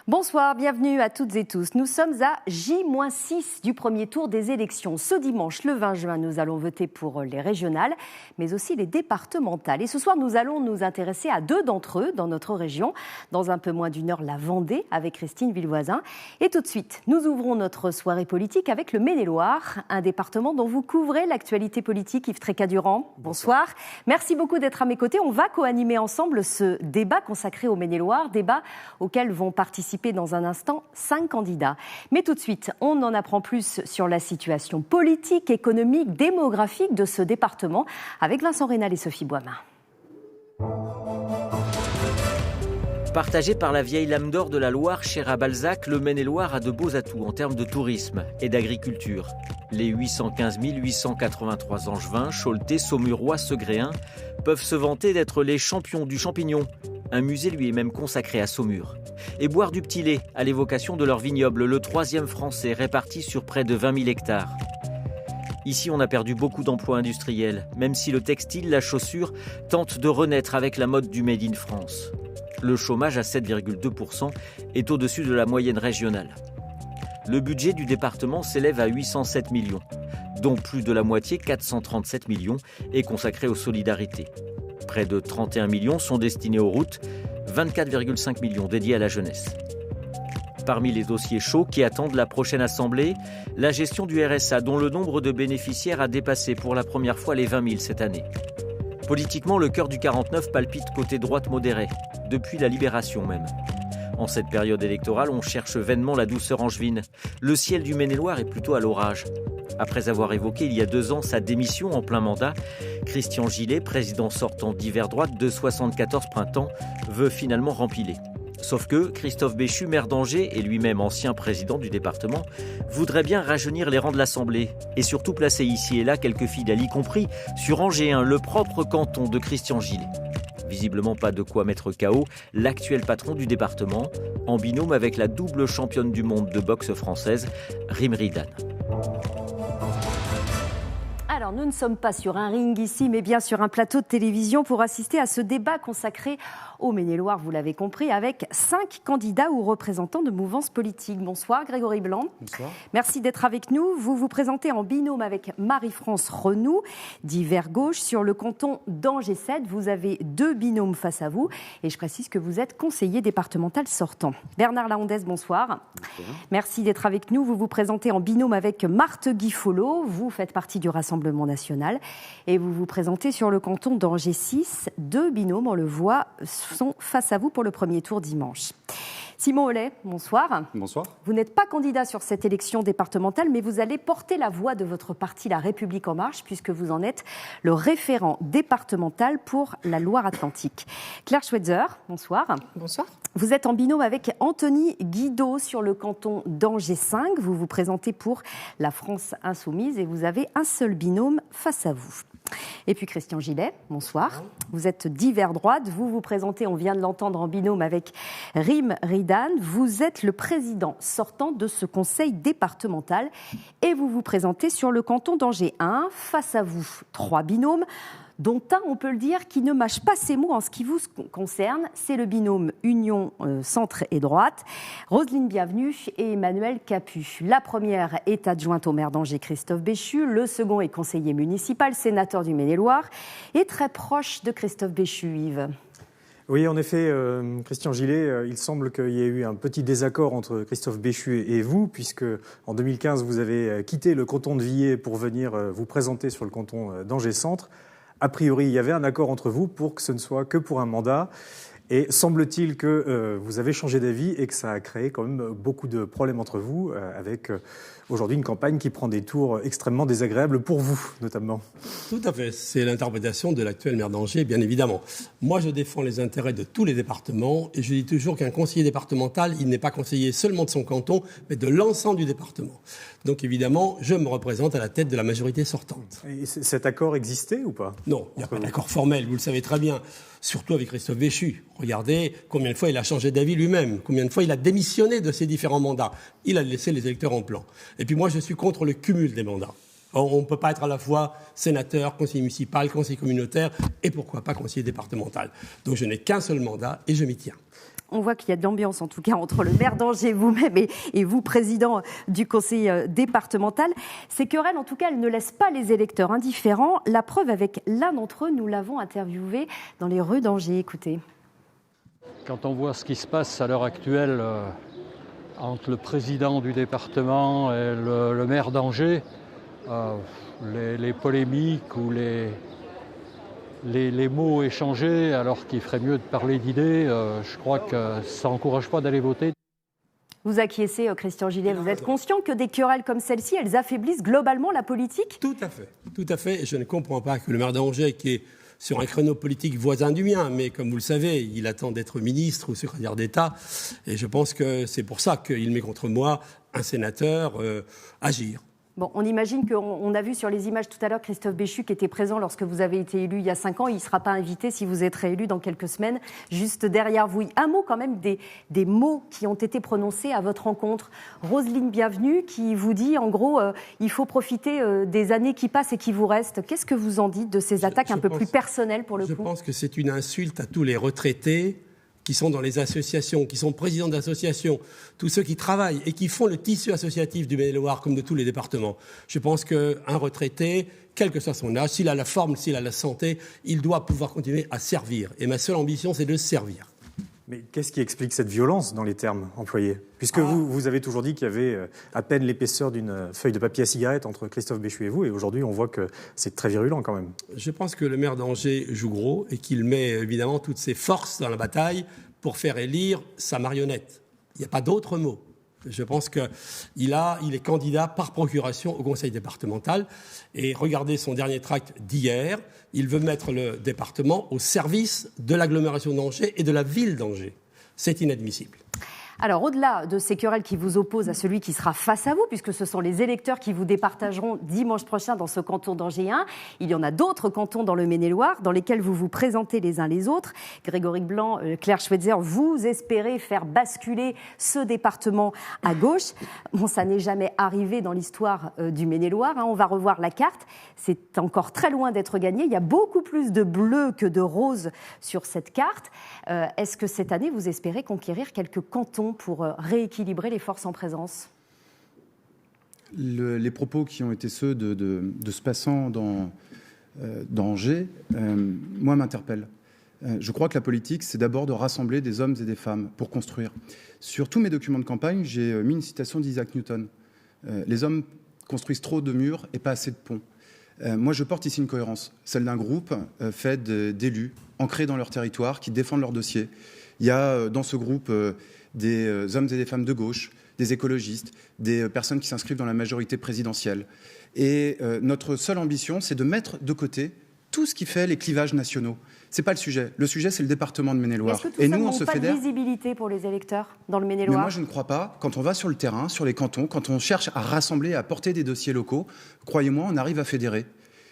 Bonsoir, bienvenue à toutes et tous. Nous sommes à J-6 du premier tour des élections. Ce dimanche, le 20 juin, nous allons voter pour les régionales, mais aussi les départementales. Et ce soir, nous allons nous intéresser à deux d'entre eux dans notre région. Dans un peu moins d'une heure, la Vendée, avec Christine Villevoisin. Et tout de suite, nous ouvrons notre soirée politique avec le Maine-et-Loire, un département dont vous couvrez l'actualité politique. Yves Tréca-Durand, bonsoir. Merci beaucoup d'être à mes côtés. On va co-animer ensemble ce débat consacré au Maine-et-Loire, débat auquel vont participer dans un instant 5 candidats. Mais tout de suite, on en apprend plus sur la situation politique, économique, démographique de ce département avec Vincent Rénal et Sophie Boismin. Partagé par la vieille lame d'or de la Loire, chère à Balzac, le Maine-et-Loire a de beaux atouts en termes de tourisme et d'agriculture. Les 815 883 Angevins, Choletais, Saumurois, Segréens peuvent se vanter d'être les champions du champignon. Un musée lui est même consacré à Saumur. Et boire du petit lait à l'évocation de leur vignoble, le 3e français réparti sur près de 20 000 hectares. Ici, on a perdu beaucoup d'emplois industriels, même si le textile, la chaussure, tente de renaître avec la mode du Made in France. Le chômage à 7,2% est au-dessus de la moyenne régionale. Le budget du département s'élève à 807 millions, dont plus de la moitié, 437 millions, est consacré aux solidarités. Près de 31 millions sont destinés aux routes, 24,5 millions dédiés à la jeunesse. Parmi les dossiers chauds qui attendent la prochaine assemblée, la gestion du RSA, dont le nombre de bénéficiaires a dépassé pour la première fois les 20 000 cette année. Politiquement, le cœur du 49 palpite côté droite modérée, depuis la Libération même. En cette période électorale, on cherche vainement la douceur angevine. Le ciel du Maine-et-Loire est plutôt à l'orage. Après avoir évoqué il y a 2 ans sa démission en plein mandat, Christian Gillet, président sortant d'hiver droite de 74 printemps, veut finalement rempiler. Sauf que Christophe Béchu, maire d'Angers et lui-même ancien président du département, voudrait bien rajeunir les rangs de l'Assemblée et surtout placer ici et là quelques fidèles, y compris sur Angers 1, le propre canton de Christian Gillet. Visiblement pas de quoi mettre KO l'actuel patron du département, en binôme avec la double championne du monde de boxe française, Rim Ridan. Alors, nous ne sommes pas sur un ring ici, mais bien sur un plateau de télévision pour assister à ce débat consacré au Maine-et-Loire, vous l'avez compris, avec 5 candidats ou représentants de mouvances politiques. Bonsoir Grégory Blanc. Bonsoir. Merci d'être avec nous. Vous vous présentez en binôme avec Marie-France Renoux, dit Vert Gauche, sur le canton d'Angers 7. Vous avez 2 binômes face à vous et je précise que vous êtes conseiller départemental sortant. Bernard Lahondès, bonsoir. Bonsoir. Merci d'être avec nous. Vous vous présentez en binôme avec Marthe Guy-Folot. Vous faites partie du Rassemblement national et vous vous présentez sur le canton d'Angers 6. 2 binômes, on le voit, sont face à vous pour le premier tour dimanche. Simon Hollet, bonsoir. Bonsoir. Vous n'êtes pas candidat sur cette élection départementale, mais vous allez porter la voix de votre parti La République En Marche, puisque vous en êtes le référent départemental pour la Loire-Atlantique. Claire Schweitzer, bonsoir. Bonsoir. Vous êtes en binôme avec Anthony Guido sur le canton d'Angers 5. Vous vous présentez pour la France Insoumise et vous avez un seul binôme face à vous. Et puis Christian Gillet, bonsoir. Vous êtes d'hiver droite. Vous vous présentez, on vient de l'entendre, en binôme avec Rim Ridan. Vous êtes le président sortant de ce conseil départemental et vous vous présentez sur le canton d'Angers 1. Face à vous, 3 binômes, dont un, on peut le dire, qui ne mâche pas ses mots en ce qui vous concerne. C'est le binôme Union Centre et Droite, Roselyne Bienvenue et Emmanuel Capu. La première est adjointe au maire d'Angers, Christophe Béchu. Le second est conseiller municipal, sénateur du Maine-et-Loire et très proche de Christophe Béchu, Yves. Oui, en effet, Christian Gillet, il semble qu'il y ait eu un petit désaccord entre Christophe Béchu et vous, puisque en 2015, vous avez quitté le canton de Villers pour venir vous présenter sur le canton d'Angers Centre. A priori, il y avait un accord entre vous pour que ce ne soit que pour un mandat. Et semble-t-il que vous avez changé d'avis et que ça a créé quand même beaucoup de problèmes entre vous, avec aujourd'hui une campagne qui prend des tours extrêmement désagréables pour vous, notamment. Tout à fait. C'est l'interprétation de l'actuel maire d'Angers, bien évidemment. Moi, je défends les intérêts de tous les départements et je dis toujours qu'un conseiller départemental, il n'est pas conseiller seulement de son canton, mais de l'ensemble du département. Donc, évidemment, je me représente à la tête de la majorité sortante. Et cet accord existait ou pas ? Non, il n'y a pas d'accord formel, vous le savez très bien. surtout avec Christophe Béchu. Regardez combien de fois il a changé d'avis lui-même, combien de fois il a démissionné de ses différents mandats. Il a laissé les électeurs en plan. Et puis moi, je suis contre le cumul des mandats. On ne peut pas être à la fois sénateur, conseiller municipal, conseiller communautaire et pourquoi pas conseiller départemental. Donc je n'ai qu'un seul mandat et je m'y tiens. On voit qu'il y a de l'ambiance, en tout cas, entre le maire d'Angers, vous-même, et vous, président du conseil départemental. Ces querelles, en tout cas, elles ne laissent pas les électeurs indifférents. La preuve avec l'un d'entre eux, nous l'avons interviewé dans les rues d'Angers. Écoutez. Quand on voit ce qui se passe à l'heure actuelle entre le président du département et le maire d'Angers, les polémiques ou les mots échangés, alors qu'il ferait mieux de parler d'idées, je crois que ça n'encourage pas d'aller voter. Vous acquiescez, Christian Gillet, vous êtes conscient que des querelles comme celle-ci, elles affaiblissent globalement la politique ? Tout à fait. Et je ne comprends pas que le maire d'Angers, qui est sur un créneau politique voisin du mien, mais comme vous le savez, il attend d'être ministre ou secrétaire d'État, et je pense que c'est pour ça qu'il met contre moi un sénateur agir. Bon, on imagine qu'on a vu sur les images tout à l'heure Christophe Béchu qui était présent lorsque vous avez été élu il y a 5 ans. Il ne sera pas invité si vous êtes réélu dans quelques semaines, juste derrière vous. Un mot quand même des mots qui ont été prononcés à votre rencontre. Roselyne Bienvenue qui vous dit en gros il faut profiter des années qui passent et qui vous restent. Qu'est-ce que vous en dites de ces attaques un peu plus personnelles pour le coup ? Je pense que c'est une insulte à tous les retraités qui sont dans les associations, qui sont présidents d'associations, tous ceux qui travaillent et qui font le tissu associatif du Maine-et-Loire comme de tous les départements. Je pense qu'un retraité, quel que soit son âge, s'il a la forme, s'il a la santé, il doit pouvoir continuer à servir. Et ma seule ambition, c'est de servir. Mais qu'est-ce qui explique cette violence dans les termes employés ? Puisque vous avez toujours dit qu'il y avait à peine l'épaisseur d'une feuille de papier à cigarette entre Christophe Béchu et vous, et aujourd'hui on voit que c'est très virulent quand même. Je pense que le maire d'Angers joue gros et qu'il met évidemment toutes ses forces dans la bataille pour faire élire sa marionnette. Il n'y a pas d'autre mot. Je pense qu'il est candidat par procuration au conseil départemental. Et regardez son dernier tract d'hier. Il veut mettre le département au service de l'agglomération d'Angers et de la ville d'Angers. C'est inadmissible. Alors, au-delà de ces querelles qui vous opposent à celui qui sera face à vous, puisque ce sont les électeurs qui vous départageront dimanche prochain dans ce canton d'Angers 1, il y en a d'autres cantons dans le Maine-et-Loire dans lesquels vous vous présentez les uns les autres. Grégory Blanc, Claire Schweitzer, vous espérez faire basculer ce département à gauche. Bon, ça n'est jamais arrivé dans l'histoire du Maine-et-Loire. On va revoir la carte. C'est encore très loin d'être gagné. Il y a beaucoup plus de bleu que de rose sur cette carte. Est-ce que cette année, vous espérez conquérir quelques cantons pour rééquilibrer les forces en présence ? Les propos qui ont été ceux de ce passant d'Angers, moi, m'interpellent. Je crois que la politique, c'est d'abord de rassembler des hommes et des femmes pour construire. Sur tous mes documents de campagne, j'ai mis une citation d'Isaac Newton. Les hommes construisent trop de murs et pas assez de ponts. Moi, je porte ici une cohérence, celle d'un groupe fait d'élus, ancrés dans leur territoire, qui défendent leur dossier. Il y a dans ce groupe des hommes et des femmes de gauche, des écologistes, des personnes qui s'inscrivent dans la majorité présidentielle. Et notre seule ambition, c'est de mettre de côté tout ce qui fait les clivages nationaux. C'est pas le sujet. Le sujet, c'est le département de Maine-et-Loire. Est-ce que tout ça n'a pas de visibilité pour les électeurs dans le Maine-et-Loire ? Mais moi, je ne crois pas. Quand on va sur le terrain, sur les cantons, quand on cherche à rassembler, à porter des dossiers locaux, croyez-moi, on arrive à fédérer.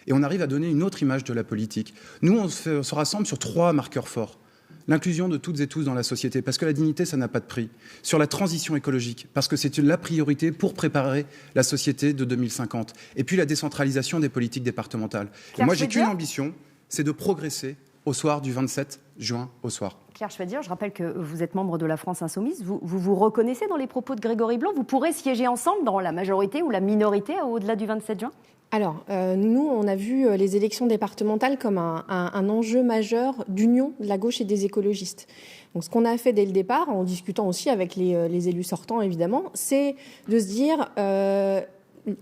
Et on arrive à donner une autre image de la politique. Nous, on se rassemble sur 3 marqueurs forts. L'inclusion de toutes et tous dans la société, parce que la dignité, ça n'a pas de prix. Sur la transition écologique, parce que c'est la priorité pour préparer la société de 2050. Et puis la décentralisation des politiques départementales. Et moi, j'ai qu'une ambition, c'est de progresser au soir du 27 juin au soir. Claire Schweitzer, je rappelle que vous êtes membre de la France Insoumise. Vous reconnaissez dans les propos de Grégory Blanc ? Vous pourrez siéger ensemble dans la majorité ou la minorité au-delà du 27 juin ? Alors, nous, on a vu les élections départementales comme un enjeu majeur d'union de la gauche et des écologistes. Donc, ce qu'on a fait dès le départ, en discutant aussi avec les élus sortants, évidemment, c'est de se dire,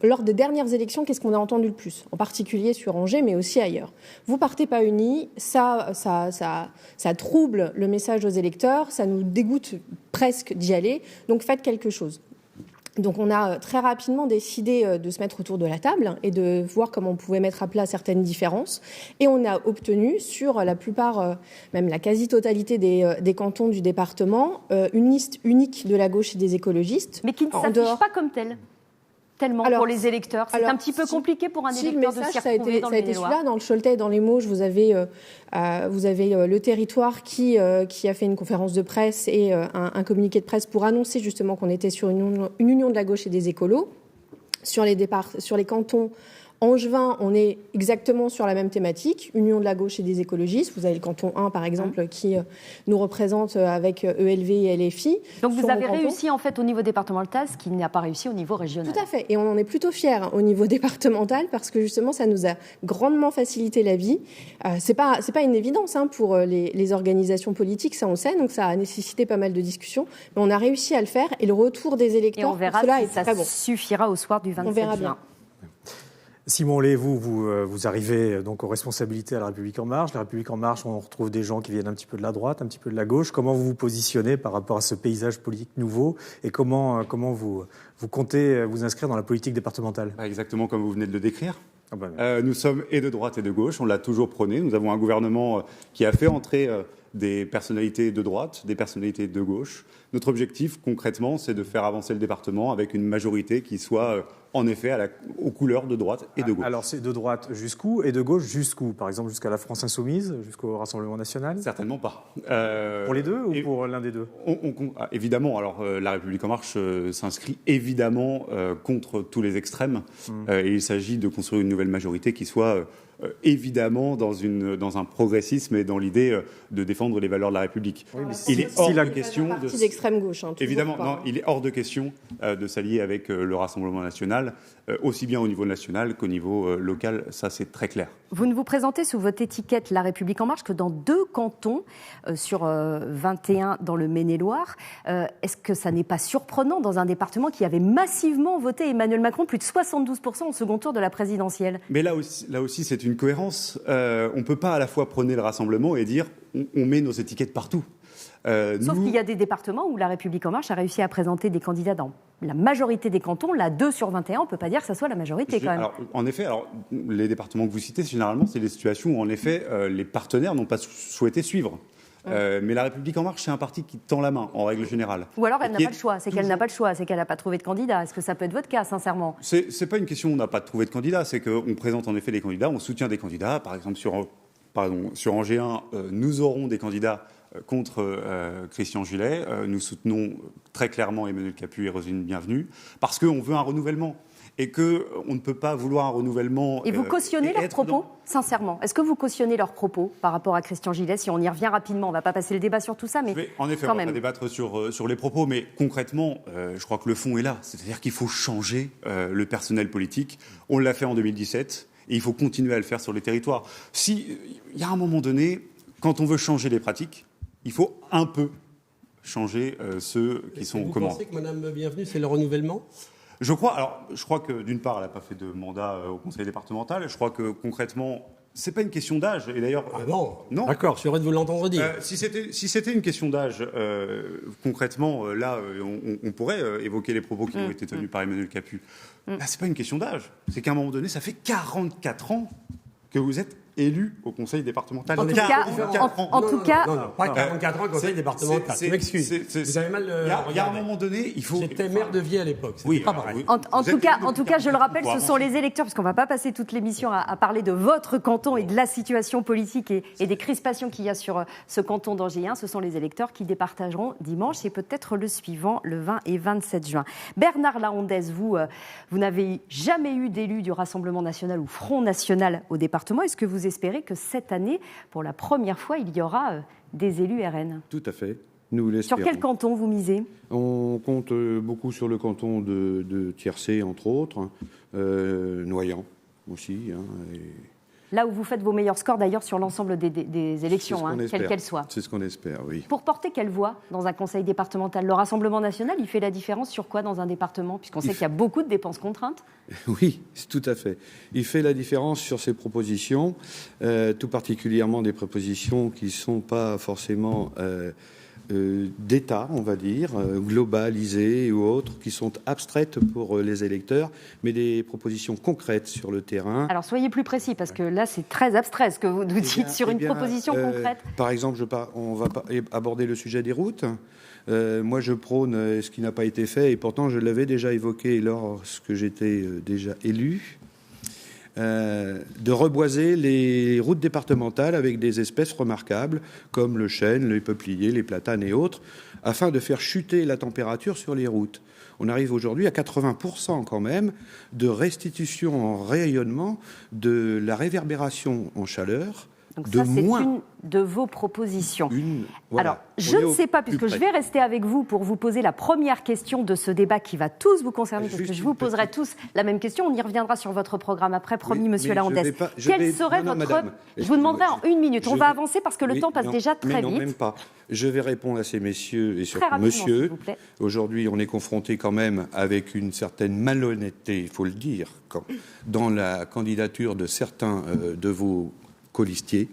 lors des dernières élections, qu'est-ce qu'on a entendu le plus ? En particulier sur Angers, mais aussi ailleurs. Vous partez pas unis, ça trouble le message aux électeurs, ça nous dégoûte presque d'y aller, donc faites quelque chose. Donc on a très rapidement décidé de se mettre autour de la table et de voir comment on pouvait mettre à plat certaines différences. Et on a obtenu sur la plupart, même la quasi-totalité des cantons du département, une liste unique de la gauche et des écologistes. Mais qui ne s'affiche pas comme telle. tellement pour les électeurs? C'est un petit peu compliqué pour un électeur de s'y retrouver dans le Maine-et-Loire. Ça a été celui-là. Dans le Choletais et dans les Mauges, vous avez le territoire qui a fait une conférence de presse et un communiqué de presse pour annoncer justement qu'on était sur une union de la gauche et des écolos. Sur les cantons angevins, on est exactement sur la même thématique, union de la gauche et des écologistes. Vous avez le canton 1, par exemple, qui nous représente avec ELV et LFI. Donc vous avez réussi en fait au niveau départemental, ce qui n'a pas réussi au niveau régional. Tout à fait, et on en est plutôt fiers au niveau départemental parce que justement ça nous a grandement facilité la vie. C'est pas une évidence pour les organisations politiques, ça on sait, donc ça a nécessité pas mal de discussions, mais on a réussi à le faire et le retour des électeurs, et on verra cela si est ça très bon. Suffira au soir du 27 juin. Bien. Simon Lay, vous arrivez donc aux responsabilités à La République En Marche. La République En Marche, on retrouve des gens qui viennent un petit peu de la droite, un petit peu de la gauche. Comment vous vous positionnez par rapport à ce paysage politique nouveau et comment vous comptez vous inscrire dans la politique départementale? Exactement comme vous venez de le décrire. Nous sommes et de droite et de gauche, on l'a toujours prôné. Nous avons un gouvernement qui a fait entrer des personnalités de droite, des personnalités de gauche. Notre objectif, concrètement, c'est de faire avancer le département avec une majorité qui soit, en effet, aux couleurs de droite et de gauche. Alors, c'est de droite jusqu'où et de gauche jusqu'où? Par exemple, jusqu'à la France Insoumise, jusqu'au Rassemblement National? Certainement pas. Pour les deux ou pour l'un des deux? Évidemment. Alors, La République En Marche s'inscrit évidemment contre tous les extrêmes. Et il s'agit de construire une nouvelle majorité qui soit évidemment dans un progressisme et dans l'idée de défendre les valeurs de la République. Oui, il est hors de question d'extrême gauche. Évidemment, non, il est hors de question de s'allier avec le Rassemblement national, aussi bien au niveau national qu'au niveau local. Ça, c'est très clair. Vous ne vous présentez sous votre étiquette La République En Marche que dans 2 cantons sur 21 dans le Maine-et-Loire. Est-ce que ça n'est pas surprenant dans un département qui avait massivement voté Emmanuel Macron, plus de 72% au second tour de la présidentielle? Mais là aussi, c'est une cohérence. On ne peut pas à la fois prôner le rassemblement et dire on met nos étiquettes partout. Sauf qu'il y a des départements où La République En Marche a réussi à présenter des candidats dans la majorité des cantons. Là, 2 sur 21, on ne peut pas dire que ça soit la majorité quand même. Alors, en effet, les départements que vous citez, généralement, c'est des situations où, en effet, les partenaires n'ont pas souhaité suivre. Mais La République En Marche, c'est un parti qui tend la main, en règle générale. Ou alors elle n'a pas le choix, c'est qu'elle n'a pas le choix, c'est qu'elle n'a pas trouvé de candidat. Est-ce que ça peut être votre cas, sincèrement? C'est pas une question où on n'a pas trouvé de candidat, c'est qu'on présente en effet des candidats, on soutient des candidats. Par exemple, sur Angers 1, nous aurons des candidats contre Christian Gillet. Nous soutenons très clairement Emmanuel Capus et Roselyne Bienvenue, parce qu'on veut un renouvellement. Et qu'on ne peut pas vouloir un renouvellement. Et vous cautionnez leurs propos, sincèrement? Est-ce que vous cautionnez leurs propos par rapport à Christian Gillet? Si on y revient rapidement, on ne va pas passer le débat sur tout ça, mais en effet, quand on même. va débattre sur les propos, mais concrètement, je crois que le fond est là. C'est-à-dire qu'il faut changer le personnel politique. On l'a fait en 2017 et il faut continuer à le faire sur les territoires. Il y a un moment donné, quand on veut changer les pratiques, il faut un peu changer ceux qui sont aux commandes. Vous pensez que Madame Bienvenue, c'est le renouvellement ? Je crois que d'une part, elle n'a pas fait de mandat au conseil départemental. Je crois que concrètement, c'est pas une question d'âge. Et d'ailleurs, non. D'accord, je suis heureux de vous l'entendre dire. Si c'était une question d'âge, concrètement, là, on pourrait évoquer les propos qui ont été tenus par Emmanuel Capus. Là, c'est pas une question d'âge. C'est qu'à un moment donné, ça fait 44 ans que vous êtes élu au conseil départemental. En tout cas, non, pas 44 ans au conseil départemental. Je m'excuse. Vous avez mal. Il y a un moment donné, il faut. J'étais maire de Vie à l'époque. Oui, pas pareil. En tout cas, je le rappelle, ce sont les électeurs, parce qu'on ne va pas passer toute l'émission à parler de votre canton et de la situation politique et des crispations qu'il y a sur ce canton d'Angers 1. Ce sont les électeurs qui départageront dimanche et peut-être le suivant, le 20 et 27 juin. Bernard Lahondès, vous n'avez jamais eu d'élu du Rassemblement national ou Front national au département. Est-ce que vous espérez que cette année, pour la première fois, il y aura des élus RN? Tout à fait. Nous l'espérons. Sur quel canton vous misez? On compte beaucoup sur le canton de Tiercé, entre autres, Noyant aussi. Là où vous faites vos meilleurs scores, d'ailleurs, sur l'ensemble des élections, quelles qu'elles soient. C'est ce qu'on espère, oui. Pour porter quelle voix dans un conseil départemental? Le Rassemblement national, il fait la différence sur quoi dans un département? Puisqu'on sait qu'il y a beaucoup de dépenses contraintes. Oui, tout à fait. Il fait la différence sur ses propositions, tout particulièrement des propositions qui ne sont pas forcément d'État, on va dire, globalisées ou autres, qui sont abstraites pour les électeurs, mais des propositions concrètes sur le terrain. Alors soyez plus précis, parce que là c'est très abstrait ce que vous nous dites sur une proposition concrète. Par exemple, on va aborder le sujet des routes. Moi, je prône ce qui n'a pas été fait, et pourtant je l'avais déjà évoqué lorsque j'étais déjà élu, de reboiser les routes départementales avec des espèces remarquables comme le chêne, les peupliers, les platanes et autres, afin de faire chuter la température sur les routes. On arrive aujourd'hui à 80% quand même de restitution en rayonnement de la réverbération en chaleur. Donc ça, c'est une de vos propositions. Voilà. Alors, je ne sais pas, puisque je vais rester avec vous pour vous poser la première question de ce débat qui va tous vous concerner, parce que je vous poserai tous la même question. On y reviendra sur votre programme après, promis, monsieur Laondès. Quel serait votre... Je vous demanderai en une minute. On va avancer parce que le temps passe déjà très vite. Non, même pas. Je vais répondre à ces messieurs et surtout monsieur. Aujourd'hui, on est confronté quand même avec une certaine malhonnêteté, il faut le dire, dans la candidature de certains de vos colistiers,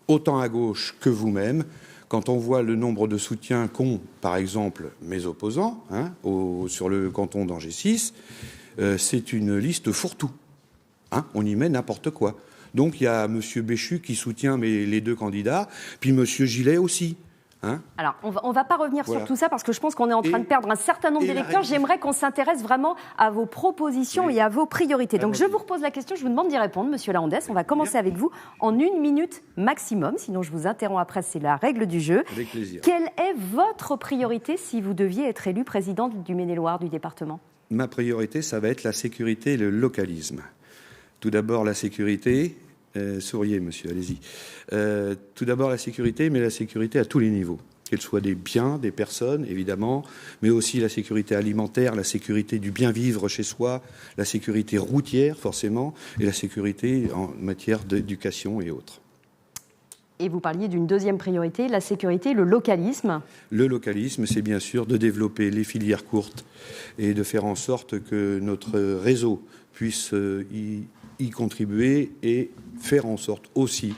autant à gauche que vous-même. Quand on voit le nombre de soutiens qu'ont, par exemple, mes opposants sur le canton d'Angers 6, c'est une liste fourre-tout. On y met n'importe quoi. Donc il y a M. Béchu qui soutient les deux candidats, puis M. Gillet aussi. Alors, on ne va pas revenir sur tout ça parce que je pense qu'on est en train de perdre un certain nombre d'électeurs. J'aimerais qu'on s'intéresse vraiment à vos propositions et à vos priorités. Donc, je vous repose la question, je vous demande d'y répondre, monsieur Laondès. On va commencer avec vous en 1 minute maximum. Sinon, je vous interromps après, c'est la règle du jeu. Avec plaisir. Quelle est votre priorité si vous deviez être élu président du Maine-et-Loire, du département ? Ma priorité, ça va être la sécurité et le localisme. Tout d'abord, la sécurité... souriez, monsieur, allez-y. Tout d'abord, la sécurité, mais la sécurité à tous les niveaux. Qu'elle soit des biens, des personnes, évidemment, mais aussi la sécurité alimentaire, la sécurité du bien vivre chez soi, la sécurité routière, forcément, et la sécurité en matière d'éducation et autres. Et vous parliez d'une deuxième priorité, la sécurité, le localisme. Le localisme, c'est bien sûr de développer les filières courtes et de faire en sorte que notre réseau puisse y contribuer et faire en sorte aussi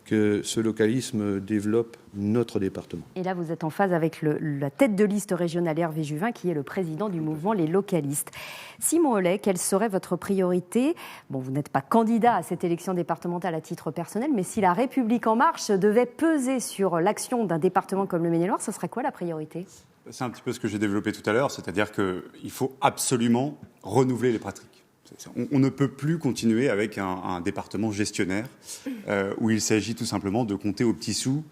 que ce localisme développe notre département. Et là, vous êtes en phase avec la tête de liste régionale Hervé Juvin, qui est le président du mouvement Les Localistes. Simon Hollet, quelle serait votre priorité ? Bon, vous n'êtes pas candidat à cette élection départementale à titre personnel, mais si la République En Marche devait peser sur l'action d'un département comme le Maine-et-Loire, ce serait quoi la priorité ? C'est un petit peu ce que j'ai développé tout à l'heure, c'est-à-dire qu'il faut absolument renouveler les pratiques. On ne peut plus continuer avec un département gestionnaire où il s'agit tout simplement de compter aux petits sous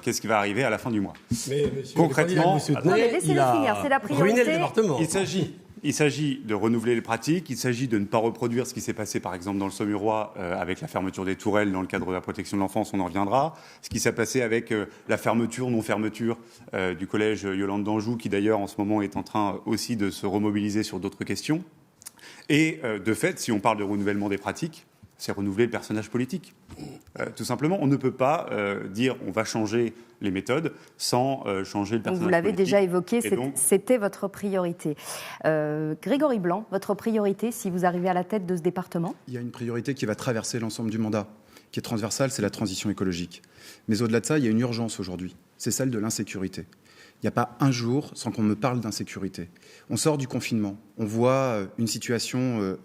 qu'est-ce qui va arriver à la fin du mois. Mais monsieur, concrètement, laissez-le finir, c'est la priorité. Ruiner le département. Il s'agit de renouveler les pratiques, il s'agit de ne pas reproduire ce qui s'est passé par exemple dans le Saumurois avec la fermeture des tourelles dans le cadre de la protection de l'enfance, on en reviendra. Ce qui s'est passé avec la fermeture, non-fermeture du collège Yolande d'Anjou, qui d'ailleurs en ce moment est en train aussi de se remobiliser sur d'autres questions. Et de fait, si on parle de renouvellement des pratiques, c'est renouveler le personnage politique. Tout simplement, on ne peut pas dire on va changer les méthodes sans changer le personnage politique. Vous l'avez déjà évoqué, donc... c'était votre priorité. Grégory Blanc, votre priorité si vous arrivez à la tête de ce département ? Il y a une priorité qui va traverser l'ensemble du mandat, qui est transversale, c'est la transition écologique. Mais au-delà de ça, il y a une urgence aujourd'hui, c'est celle de l'insécurité. Il n'y a pas un jour sans qu'on me parle d'insécurité. On sort du confinement, on voit une situation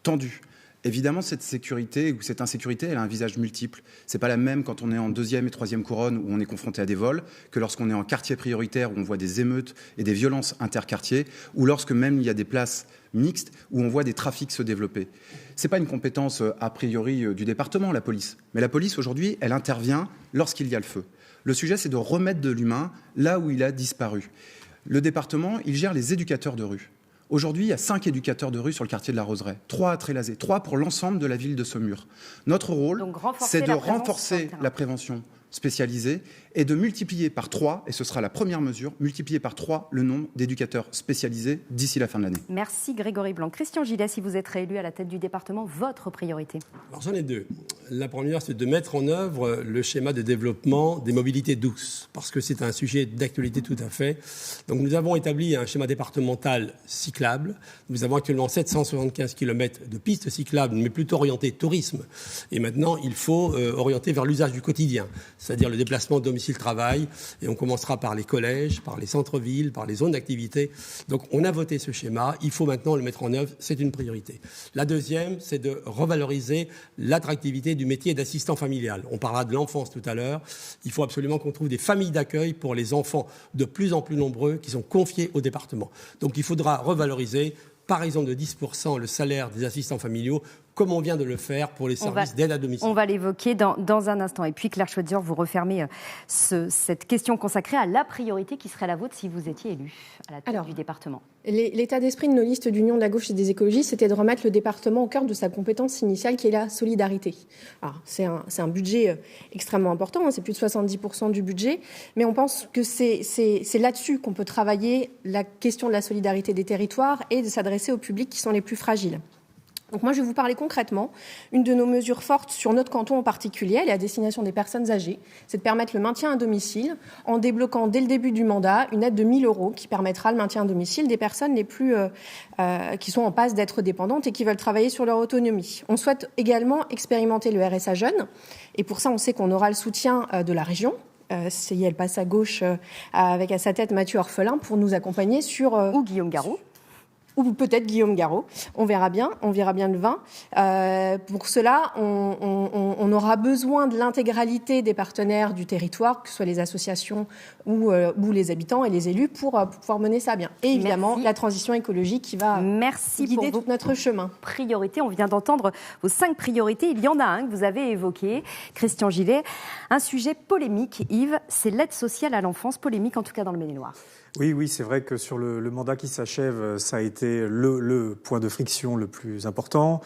tendue. Évidemment, cette sécurité ou cette insécurité, elle a un visage multiple. C'est pas la même quand on est en 2e et 3e couronne où on est confronté à des vols que lorsqu'on est en quartier prioritaire où on voit des émeutes et des violences interquartiers ou lorsque même il y a des places mixtes où on voit des trafics se développer. C'est pas une compétence a priori du département, la police. Mais la police, aujourd'hui, elle intervient lorsqu'il y a le feu. Le sujet, c'est de remettre de l'humain là où il a disparu. Le département, il gère les éducateurs de rue. Aujourd'hui, il y a 5 éducateurs de rue sur le quartier de la Roseraie, 3 à Trélazé, 3 pour l'ensemble de la ville de Saumur. Notre rôle, c'est de renforcer la prévention spécialisée et de multiplier par 3, et ce sera la première mesure, multiplier par 3 le nombre d'éducateurs spécialisés d'ici la fin de l'année. Merci Grégory Blanc. Christian Gillet, si vous êtes réélu à la tête du département, votre priorité ? Alors j'en ai 2. La première, c'est de mettre en œuvre le schéma de développement des mobilités douces, parce que c'est un sujet d'actualité tout à fait. Donc nous avons établi un schéma départemental cyclable. Nous avons actuellement 775 km de pistes cyclables, mais plutôt orientées tourisme. Et maintenant, il faut orienter vers l'usage du quotidien. c'est-à-dire le déplacement domicile-travail, et on commencera par les collèges, par les centres-villes, par les zones d'activité. Donc on a voté ce schéma, il faut maintenant le mettre en œuvre, c'est une priorité. La deuxième, c'est de revaloriser l'attractivité du métier d'assistant familial. On parlera de l'enfance tout à l'heure, il faut absolument qu'on trouve des familles d'accueil pour les enfants de plus en plus nombreux qui sont confiés au département. Donc il faudra revaloriser, par exemple de 10% le salaire des assistants familiaux, comme on vient de le faire pour les services d'aide à domicile. On va l'évoquer dans un instant. Et puis Claire Schweitzer, vous refermez cette question consacrée à la priorité qui serait la vôtre si vous étiez élu à la tête du département. L'état d'esprit de nos listes d'Union de la gauche et des écologistes, c'était de remettre le département au cœur de sa compétence initiale qui est la solidarité. Alors, c'est un budget extrêmement important, c'est plus de 70% du budget, mais on pense que c'est là-dessus qu'on peut travailler la question de la solidarité des territoires et de s'adresser aux publics qui sont les plus fragiles. Donc moi, je vais vous parler concrètement. Une de nos mesures fortes sur notre canton en particulier, elle est à destination des personnes âgées, c'est de permettre le maintien à domicile en débloquant dès le début du mandat une aide de 1 000 € qui permettra le maintien à domicile des personnes les plus qui sont en passe d'être dépendantes et qui veulent travailler sur leur autonomie. On souhaite également expérimenter le RSA jeune et pour ça, on sait qu'on aura le soutien de la région. Elle passe à gauche avec à sa tête Mathieu Orphelin pour nous accompagner sur... Ou Guillaume Garot. Ou peut-être Guillaume Garot, on verra bien le vin. Pour cela, on aura besoin de l'intégralité des partenaires du territoire, que ce soit les associations ou les habitants et les élus, pour pouvoir mener ça bien. Et évidemment, la transition écologique qui va guider tout notre chemin. Priorités, on vient d'entendre vos 5 priorités. Il y en a un que vous avez évoqué, Christian Gillet, un sujet polémique, Yves, c'est l'aide sociale à l'enfance, polémique en tout cas dans le Maine-et-Loire. Oui, c'est vrai que sur le mandat qui s'achève, ça a été le point de friction le plus important.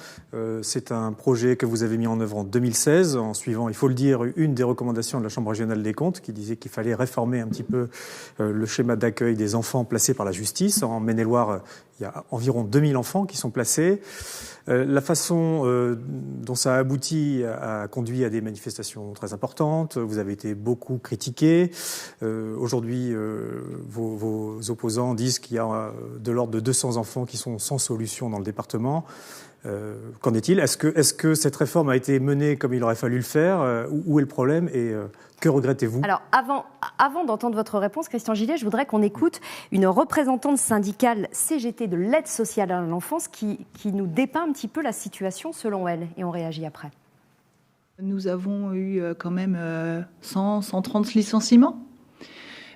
C'est un projet que vous avez mis en œuvre en 2016, en suivant, il faut le dire, une des recommandations de la Chambre régionale des comptes, qui disait qu'il fallait réformer un petit peu le schéma d'accueil des enfants placés par la justice. En Maine-et-Loire, il y a environ 2000 enfants qui sont placés. La façon dont ça a abouti a conduit à des manifestations très importantes. Vous avez été beaucoup critiqués. Aujourd'hui, vos opposants disent qu'il y a de l'ordre de 200 enfants qui sont sans solution dans le département. Qu'en est-il ? Est-ce que cette réforme a été menée comme il aurait fallu le faire ? Où est le problème et que regrettez-vous ? Alors, avant d'entendre votre réponse, Christian Gillet, je voudrais qu'on écoute une représentante syndicale CGT de l'aide sociale à l'enfance qui nous dépeint un petit peu la situation selon elle, et on réagit après. Nous avons eu quand même 130 licenciements.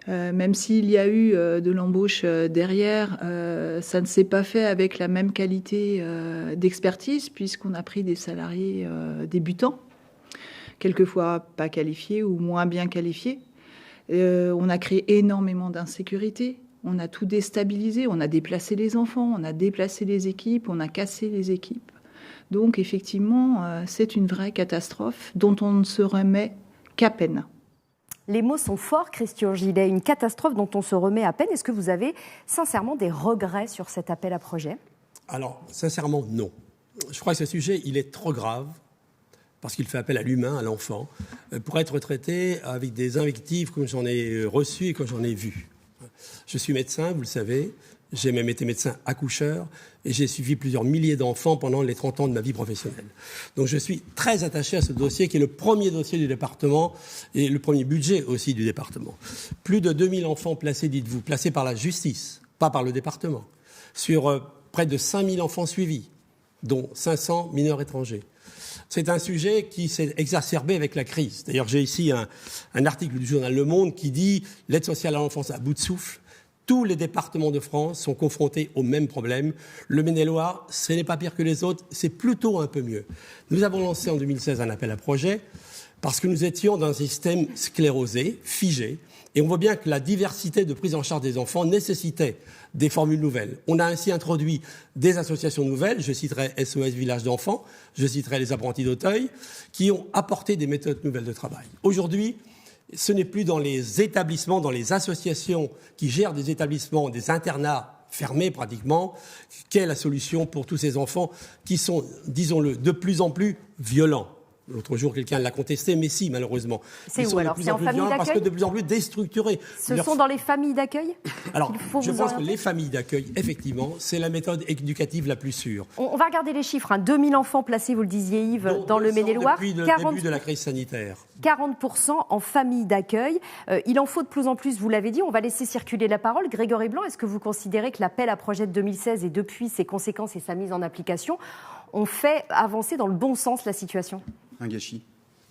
Même s'il y a eu de l'embauche derrière, ça ne s'est pas fait avec la même qualité d'expertise, puisqu'on a pris des salariés débutants, quelquefois pas qualifiés ou moins bien qualifiés. On a créé énormément d'insécurité, on a tout déstabilisé, on a déplacé les enfants, on a déplacé les équipes, on a cassé les équipes. Donc effectivement, c'est une vraie catastrophe dont on ne se remet qu'à peine. Les mots sont forts, Christian Gillet, une catastrophe dont on se remet à peine. Est-ce que vous avez sincèrement des regrets sur cet appel à projet ? Alors, sincèrement, non. Je crois que ce sujet, il est trop grave, parce qu'il fait appel à l'humain, à l'enfant, pour être traité avec des invectives comme j'en ai reçues et comme j'en ai vues. Je suis médecin, vous le savez. J'ai même été médecin accoucheur et j'ai suivi plusieurs milliers d'enfants pendant les 30 ans de ma vie professionnelle. Donc je suis très attaché à ce dossier qui est le premier dossier du département et le premier budget aussi du département. Plus de 2000 enfants placés, dites-vous, placés par la justice, pas par le département, sur près de 5000 enfants suivis, dont 500 mineurs étrangers. C'est un sujet qui s'est exacerbé avec la crise. D'ailleurs, j'ai ici un article du journal Le Monde qui dit « L'aide sociale à l'enfance à bout de souffle ». Tous les départements de France sont confrontés au même problème. Le Maine-et-Loire, ce n'est pas pire que les autres, c'est plutôt un peu mieux. Nous avons lancé en 2016 un appel à projet parce que nous étions dans un système sclérosé, figé, et on voit bien que la diversité de prise en charge des enfants nécessitait des formules nouvelles. On a ainsi introduit des associations nouvelles, je citerai SOS Village d'enfants, je citerai les apprentis d'Auteuil, qui ont apporté des méthodes nouvelles de travail. Aujourd'hui, ce n'est plus dans les établissements, dans les associations qui gèrent des établissements, des internats fermés pratiquement, qu'est la solution pour tous ces enfants qui sont, disons-le, de plus en plus violents. L'autre jour, quelqu'un l'a contesté, mais si, malheureusement. C'est Ils où sont alors? de plus C'est en en plus famille violents parce que d'accueil? de plus en plus déstructurés. Ce sont dans les familles d'accueil? Alors, je pense que orienter les familles d'accueil, effectivement, c'est la méthode éducative la plus sûre. On va regarder les chiffres. 2000 enfants placés, vous le disiez Yves, dans le Maine-et-Loire. Depuis le début de la crise sanitaire. 40% en famille d'accueil. Il en faut de plus en plus, vous l'avez dit. On va laisser circuler la parole. Grégory Blanc, est-ce que vous considérez que l'appel à projet de 2016 et depuis ses conséquences et sa mise en application ont fait avancer dans le bon sens la situation? Un gâchis.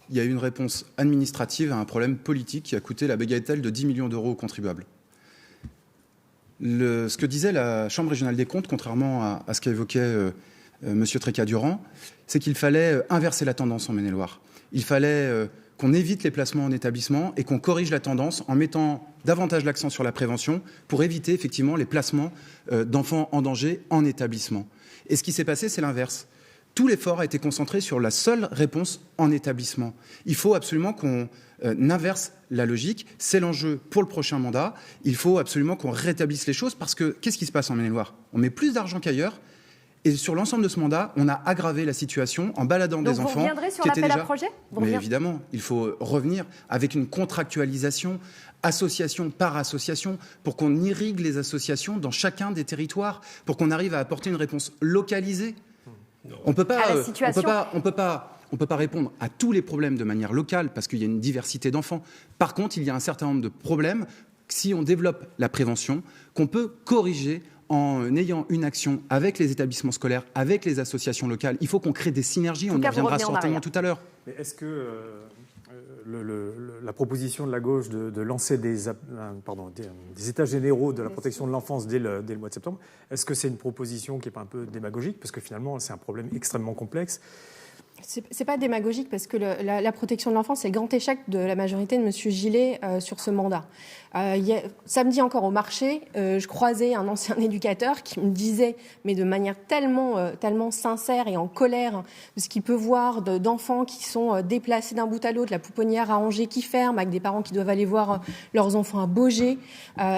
Il y a eu une réponse administrative à un problème politique qui a coûté la bagatelle de 10 millions d'euros aux contribuables. Ce que disait la Chambre régionale des comptes, contrairement à ce qu'a évoqué M. Tréca-Durand, c'est qu'il fallait inverser la tendance en Maine-et-Loire. Il fallait qu'on évite les placements en établissement et qu'on corrige la tendance en mettant davantage l'accent sur la prévention pour éviter effectivement les placements d'enfants en danger en établissement. Et ce qui s'est passé, c'est l'inverse. Tout l'effort a été concentré sur la seule réponse en établissement. Il faut absolument qu'on inverse la logique. C'est l'enjeu pour le prochain mandat. Il faut absolument qu'on rétablisse les choses parce que qu'est-ce qui se passe en Maine-et-Loire? On met plus d'argent qu'ailleurs. Et sur l'ensemble de ce mandat, on a aggravé la situation en baladant des enfants. Donc vous reviendrez sur l'appel à projet? Mais évidemment, il faut revenir avec une contractualisation association par association pour qu'on irrigue les associations dans chacun des territoires, pour qu'on arrive à apporter une réponse localisée. On peut pas répondre à tous les problèmes de manière locale parce qu'il y a une diversité d'enfants. Par contre, il y a un certain nombre de problèmes, si on développe la prévention, qu'on peut corriger en ayant une action avec les établissements scolaires, avec les associations locales. Il faut qu'on crée des synergies, on y reviendra certainement tout à l'heure. Mais est-ce que la proposition de la gauche de lancer des états généraux de la protection de l'enfance dès le mois de septembre, est-ce que c'est une proposition qui n'est pas un peu démagogique? Parce que finalement, c'est un problème extrêmement complexe. C'est pas démagogique parce que la protection de l'enfance, c'est le grand échec de la majorité de M. Gillet sur ce mandat. Samedi encore au marché, je croisais un ancien éducateur qui me disait, mais de manière tellement sincère et en colère, de ce qu'il peut voir d'enfants qui sont déplacés d'un bout à l'autre, la pouponnière à Angers qui ferme, avec des parents qui doivent aller voir leurs enfants à Baugé.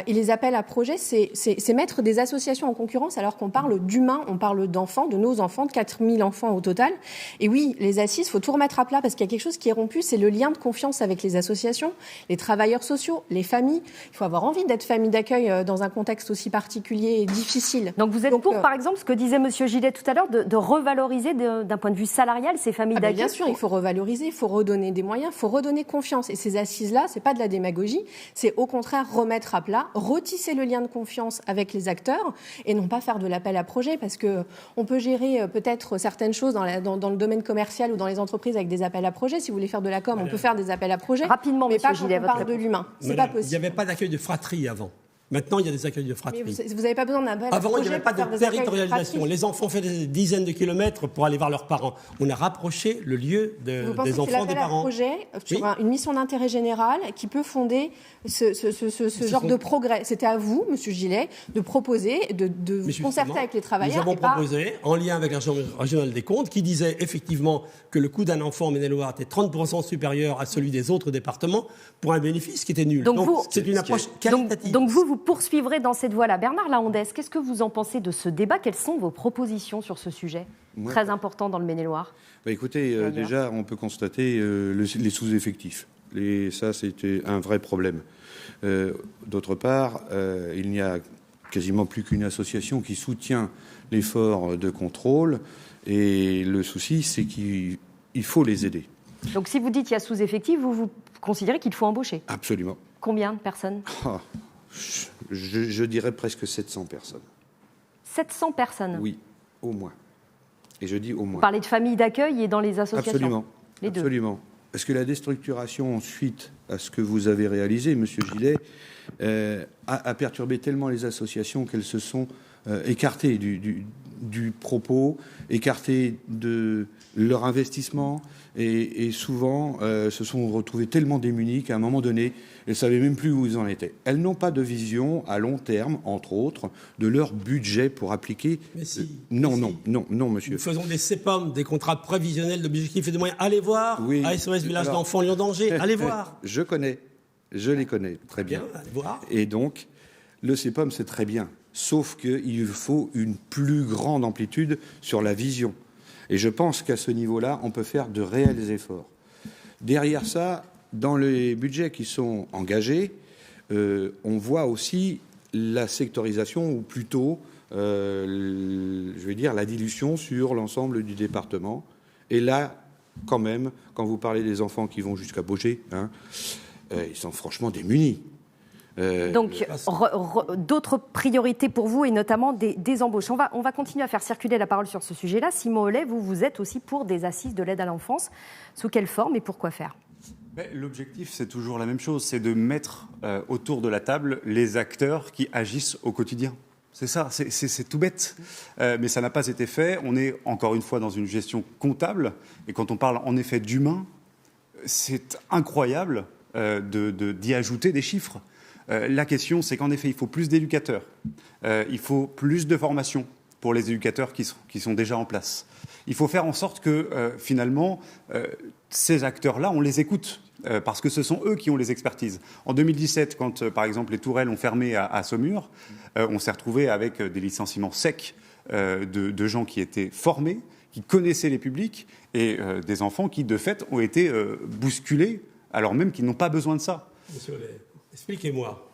Et les appels à projets, c'est mettre des associations en concurrence alors qu'on parle d'humains, on parle d'enfants, de nos enfants, de 4000 enfants au total. Et oui, les assises, il faut tout remettre à plat parce qu'il y a quelque chose qui est rompu, c'est le lien de confiance avec les associations, les travailleurs sociaux, les familles. Il faut avoir envie d'être famille d'accueil dans un contexte aussi particulier et difficile. Donc vous êtes pour, par exemple, ce que disait M. Gillet tout à l'heure, de revaloriser d'un point de vue salarial ces familles d'accueil? Bien sûr, il faut revaloriser, il faut redonner des moyens, il faut redonner confiance. Et ces assises-là, c'est pas de la démagogie, c'est au contraire remettre à plat, retisser le lien de confiance avec les acteurs et non pas faire de l'appel à projet parce que on peut gérer peut-être certaines choses dans le domaine commercial ou dans les entreprises avec des appels à projets. Si vous voulez faire de la com, on peut faire des appels à projets. Rapidement, mais pas Gillet, quand on parle de l'humain. C'est pas possible. Il n'y avait pas d'accueil de fratrie avant. Maintenant, il y a des accueils de fratrie. Mais vous n'avez pas besoin d'un appel à projet. Avant, il n'y avait pas de territorialisation. Les enfants faisaient des dizaines de kilomètres pour aller voir leurs parents. On a rapproché le lieu des enfants des parents. Vous pensez que c'est l'appel à projet sur une mission d'intérêt général qui peut fonder ce genre de progrès? C'était à vous, M. Gillet, de proposer, de vous concerter avec les travailleurs. Nous avons proposé, en lien avec la Chambre régionale des comptes, qui disait effectivement que le coût d'un enfant en Maine-et-Loire était 30% supérieur à celui des autres départements pour un bénéfice qui était nul. Donc c'est une approche qualitative. Donc vous poursuivrez dans cette voie-là. Bernard Lahondès, qu'est-ce que vous en pensez de ce débat? Quelles sont vos propositions sur ce sujet très important dans le Maine-et-Loire? Écoutez, déjà, on peut constater les sous-effectifs. Ça, c'était un vrai problème. D'autre part, il n'y a quasiment plus qu'une association qui soutient l'effort de contrôle. Et le souci, c'est qu'il faut les aider. Donc si vous dites qu'il y a sous-effectif, vous considérez qu'il faut embaucher? Absolument. Combien de personnes? Je dirais presque 700 personnes. 700 personnes? Oui, au moins. Et je dis au moins. Vous parlez de familles d'accueil et dans les associations? Absolument. Les deux. Absolument. Parce que la déstructuration, suite à ce que vous avez réalisé, M. Gillet, a perturbé tellement les associations qu'elles se sont écartées du propos, écartées de leur investissement et souvent se sont retrouvées tellement démunies qu'à un moment donné, elles ne savaient même plus où ils en étaient. Elles n'ont pas de vision à long terme, entre autres, de leur budget pour appliquer... Mais si. Non, monsieur. Nous faisons des CEPOM, des contrats prévisionnels d'objectifs et de moyens. Allez voir, à SOS Village d'Enfants Lyon-Danger, allez voir. Je les connais très bien. Allez voir. Et donc, le CEPOM, c'est très bien. Sauf qu'il faut une plus grande amplitude sur la vision. Et je pense qu'à ce niveau-là, on peut faire de réels efforts. Derrière ça, dans les budgets qui sont engagés, on voit aussi la sectorisation, ou plutôt, je vais dire, la dilution sur l'ensemble du département. Et là, quand même, quand vous parlez des enfants qui vont jusqu'à Baugé, ils sont franchement démunis. Donc, d'autres priorités pour vous, et notamment des embauches. On va continuer à faire circuler la parole sur ce sujet-là. Simon Hollet, vous êtes aussi pour des assises de l'aide à l'enfance. Sous quelle forme et pourquoi faire ? L'objectif, c'est toujours la même chose, c'est de mettre autour de la table les acteurs qui agissent au quotidien. C'est ça, c'est tout bête. Mais ça n'a pas été fait. On est encore une fois dans une gestion comptable. Et quand on parle en effet d'humain, c'est incroyable d'y ajouter des chiffres. La question, c'est qu'en effet, il faut plus d'éducateurs. Il faut plus de formation pour les éducateurs qui sont déjà en place. Il faut faire en sorte que, finalement, ces acteurs-là, on les écoute, parce que ce sont eux qui ont les expertises. En 2017, quand, par exemple, les tourelles ont fermé à Saumur, on s'est retrouvé avec des licenciements secs de gens qui étaient formés, qui connaissaient les publics, et des enfants qui, de fait, ont été bousculés, alors même qu'ils n'ont pas besoin de ça. Monsieur Hollet, expliquez-moi.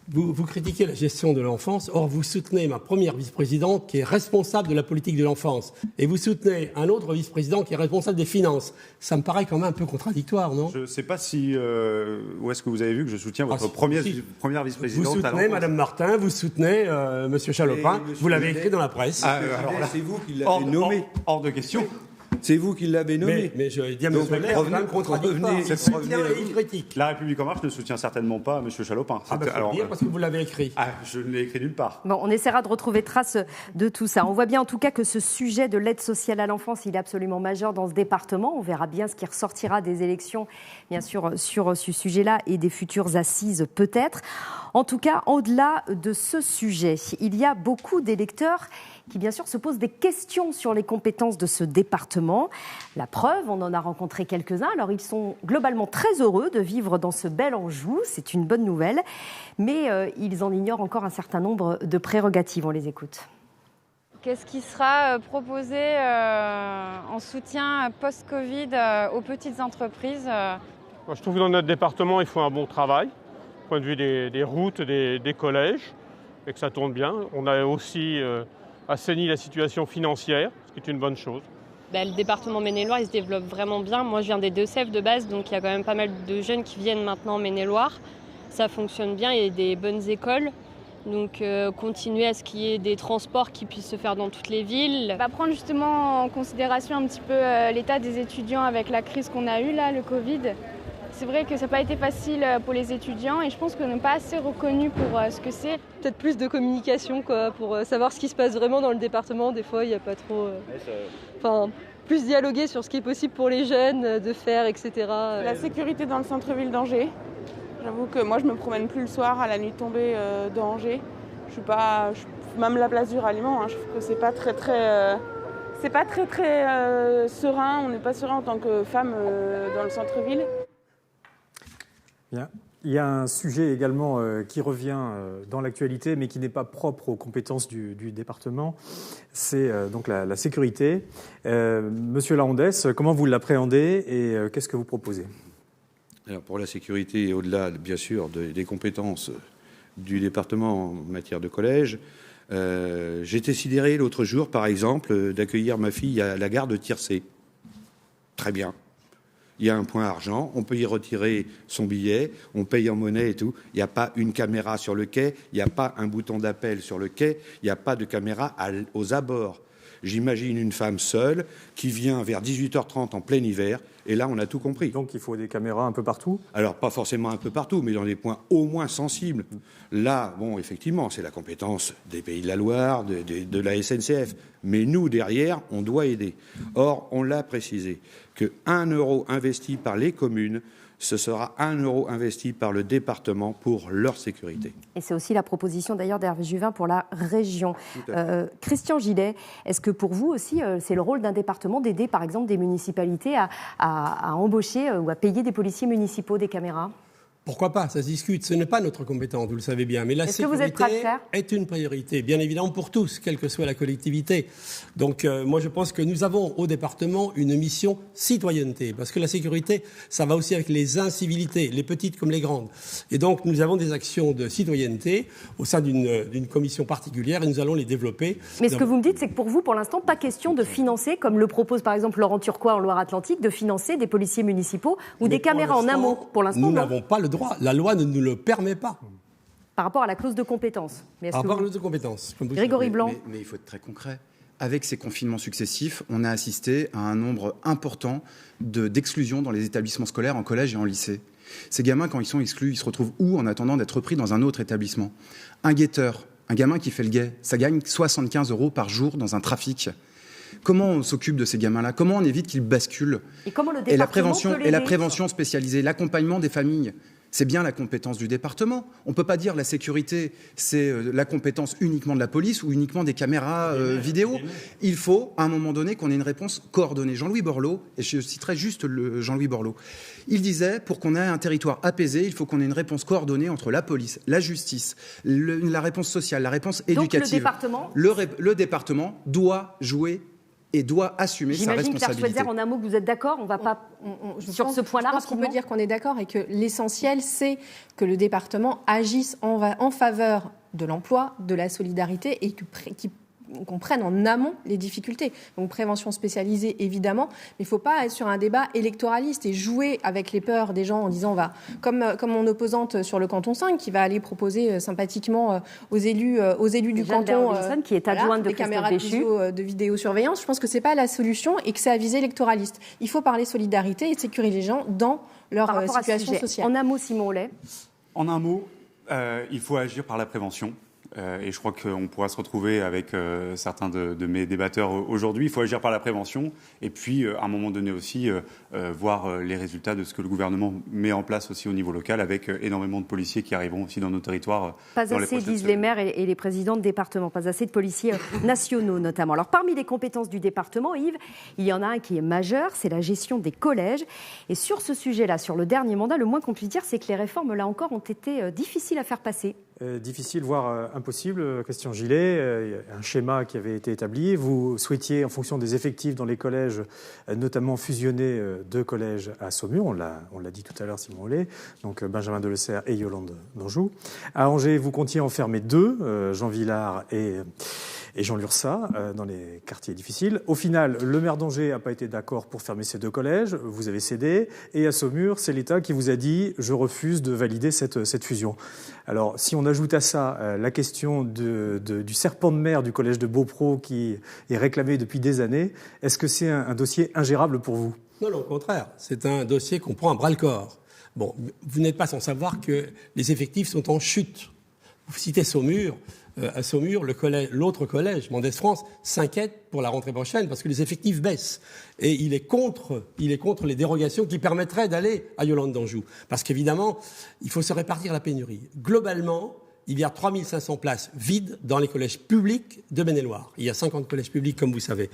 Vous critiquez la gestion de l'enfance, or vous soutenez ma première vice-présidente qui est responsable de la politique de l'enfance. Et vous soutenez un autre vice-président qui est responsable des finances. Ça me paraît quand même un peu contradictoire, non ? Je ne sais pas si... où est-ce que vous avez vu que je soutiens votre première vice-présidente ? Vous soutenez Mme Martin, vous soutenez M. Chalopin, vous l'avez écrit dans la presse. Alors là, c'est vous qui l'avez nommé. Hors de question. C'est vous qui l'avez nommé. Mais je dis à M. Hollet, c'est quand même contradictoire. Il soutient et il critique. La République En Marche ne soutient certainement pas M. Chalopin. Faut dire parce que vous l'avez écrit. Je ne l'ai écrit nulle part. Bon, on essaiera de retrouver trace de tout ça. On voit bien en tout cas que ce sujet de l'aide sociale à l'enfance, il est absolument majeur dans ce département. On verra bien ce qui ressortira des élections, bien sûr, sur ce sujet-là et des futures assises peut-être. En tout cas, au-delà de ce sujet, il y a beaucoup d'électeurs qui, bien sûr, se posent des questions sur les compétences de ce département. La preuve, on en a rencontré quelques-uns. Alors, ils sont globalement très heureux de vivre dans ce bel Anjou. C'est une bonne nouvelle. Mais ils en ignorent encore un certain nombre de prérogatives. On les écoute. Qu'est-ce qui sera proposé en soutien post-Covid aux petites entreprises ? Je trouve que dans notre département, il faut un bon travail, du point de vue des routes, des collèges, et que ça tourne bien. On a aussi assaini la situation financière, ce qui est une bonne chose. Le département Maine-et-Loire, il se développe vraiment bien. Moi, je viens des Deux-Sèvres de base, donc il y a quand même pas mal de jeunes qui viennent maintenant en Maine-et-Loire. Ça fonctionne bien, il y a des bonnes écoles. Donc continuer à ce qu'il y ait des transports qui puissent se faire dans toutes les villes. On va prendre justement en considération un petit peu l'état des étudiants avec la crise qu'on a eue là, le Covid. C'est vrai que ça n'a pas été facile pour les étudiants et je pense qu'on n'est pas assez reconnus pour ce que c'est. Peut-être plus de communication pour savoir ce qui se passe vraiment dans le département. Des fois, il n'y a pas trop... plus dialoguer sur ce qui est possible pour les jeunes de faire, etc. La sécurité dans le centre-ville d'Angers. J'avoue que moi, je me promène plus le soir à la nuit tombée d'Angers. Même la place du ralliement, je trouve que c'est pas très serein. On n'est pas serein en tant que femme dans le centre-ville. Bien. Il y a un sujet également qui revient dans l'actualité, mais qui n'est pas propre aux compétences du département. C'est donc la sécurité. Monsieur Laondès, comment vous l'appréhendez et qu'est-ce que vous proposez ? Alors pour la sécurité, et au-delà, bien sûr, des compétences du département en matière de collège, j'étais sidéré l'autre jour, par exemple, d'accueillir ma fille à la gare de Tiercé. Très bien. Il y a un point argent, on peut y retirer son billet, on paye en monnaie et tout. Il n'y a pas une caméra sur le quai, il n'y a pas un bouton d'appel sur le quai, il n'y a pas de caméra aux abords. J'imagine une femme seule qui vient vers 18h30 en plein hiver, et là, on a tout compris. Donc, il faut des caméras un peu partout ? Alors, pas forcément un peu partout, mais dans des points au moins sensibles. Là, bon, effectivement, c'est la compétence des Pays de la Loire, de la SNCF. Mais nous, derrière, on doit aider. Or, on l'a précisé, que 1 euro investi par les communes, ce sera 1 euro investi par le département pour leur sécurité. Et c'est aussi la proposition d'ailleurs d'Hervé Juvin pour la région. Christian Gillet, est-ce que pour vous aussi, c'est le rôle d'un département d'aider par exemple des municipalités à embaucher ou à payer des policiers municipaux des caméras ? Pourquoi pas, ça se discute. Ce n'est pas notre compétence, vous le savez bien. Mais la sécurité est une priorité, bien évidemment, pour tous, quelle que soit la collectivité. Donc, moi, je pense que nous avons au département une mission citoyenneté. Parce que la sécurité, ça va aussi avec les incivilités, les petites comme les grandes. Et donc, nous avons des actions de citoyenneté au sein d'une commission particulière et nous allons les développer. Mais ce que vous me dites, c'est que pour vous, pour l'instant, pas question de financer, comme le propose par exemple Laurent Turquois en Loire-Atlantique, de financer des policiers municipaux ou des caméras en amont. Pour l'instant, nous n'avons pas le droit. La loi ne nous le permet pas. Par rapport à la clause de compétence. Par rapport à la clause de compétence. Grégory Blanc. Mais il faut être très concret. Avec ces confinements successifs, on a assisté à un nombre important d'exclusions dans les établissements scolaires, en collège et en lycée. Ces gamins, quand ils sont exclus, ils se retrouvent où en attendant d'être pris dans un autre établissement? Un guetteur, un gamin qui fait le guet, ça gagne 75 € par jour dans un trafic. Comment on s'occupe de ces gamins-là? Comment on évite qu'ils basculent? Et comment le département la prévention spécialisée, l'accompagnement des familles, c'est bien la compétence du département. On ne peut pas dire la sécurité, c'est la compétence uniquement de la police ou uniquement des caméras vidéo. Il faut, à un moment donné, qu'on ait une réponse coordonnée. Jean-Louis Borloo, et je citerai juste Jean-Louis Borloo, il disait, pour qu'on ait un territoire apaisé, il faut qu'on ait une réponse coordonnée entre la police, la justice, la réponse sociale, la réponse éducative. Donc le département doit jouer et doit assumer sa responsabilité. J'imagine, Claire Schweitzer, en un mot, que vous êtes d'accord. On ne va pas sur ce point-là. Je pense qu'on peut dire qu'on est d'accord et que l'essentiel, c'est que le département agisse en faveur de l'emploi, de la solidarité et qu'on prenne en amont les difficultés. Donc prévention spécialisée, évidemment, mais il ne faut pas être sur un débat électoraliste et jouer avec les peurs des gens en disant, comme mon opposante sur le canton 5, qui va aller proposer sympathiquement aux élus du canton qui est adjointe de des caméras de vidéosurveillance. Je pense que ce n'est pas la solution et que c'est à visée électoraliste. Il faut parler solidarité et sécuriser les gens dans leur situation sociale. En un mot, Simon Hollet. En un mot, il faut agir par la prévention. Et je crois qu'on pourra se retrouver avec certains de mes débatteurs aujourd'hui. Il faut agir par la prévention et puis, à un moment donné aussi, voir les résultats de ce que le gouvernement met en place aussi au niveau local avec énormément de policiers qui arriveront aussi dans nos territoires. Pas assez, disent les maires et les présidents de département. Pas assez de policiers nationaux, notamment. Alors, parmi les compétences du département, Yves, il y en a un qui est majeur, c'est la gestion des collèges. Et sur ce sujet-là, sur le dernier mandat, le moins qu'on puisse dire, c'est que les réformes, là encore, ont été difficiles à faire passer. Difficile, voire impossible, Christian Gillet. Un schéma qui avait été établi. Vous souhaitiez, en fonction des effectifs dans les collèges, notamment fusionner 2 collèges à Saumur. On l'a dit tout à l'heure, Simon Hollet, donc Benjamin Delessert et Yolande d'Anjou. À Angers, vous comptiez en fermer 2, Jean Villard et Jean Lursa, dans les quartiers difficiles. Au final, le maire d'Angers n'a pas été d'accord pour fermer ces 2 collèges. Vous avez cédé. Et à Saumur, c'est l'État qui vous a dit « je refuse de valider cette fusion ». Alors, si on ajoute à ça la question du serpent de mer du collège de Beaupro qui est réclamé depuis des années, est-ce que c'est un dossier ingérable pour vous? Non, au contraire. C'est un dossier qu'on prend à bras-le-corps. Bon, vous n'êtes pas sans savoir que les effectifs sont en chute. Vous citez Saumur. À Saumur, l'autre collège, Mendès France, s'inquiète pour la rentrée prochaine parce que les effectifs baissent. Et il est contre les dérogations qui permettraient d'aller à Yolande d'Anjou. Parce qu'évidemment, il faut se répartir la pénurie. Globalement, il y a 3500 places vides dans les collèges publics de Maine-et-Loire. Il y a 50 collèges publics, comme vous savez.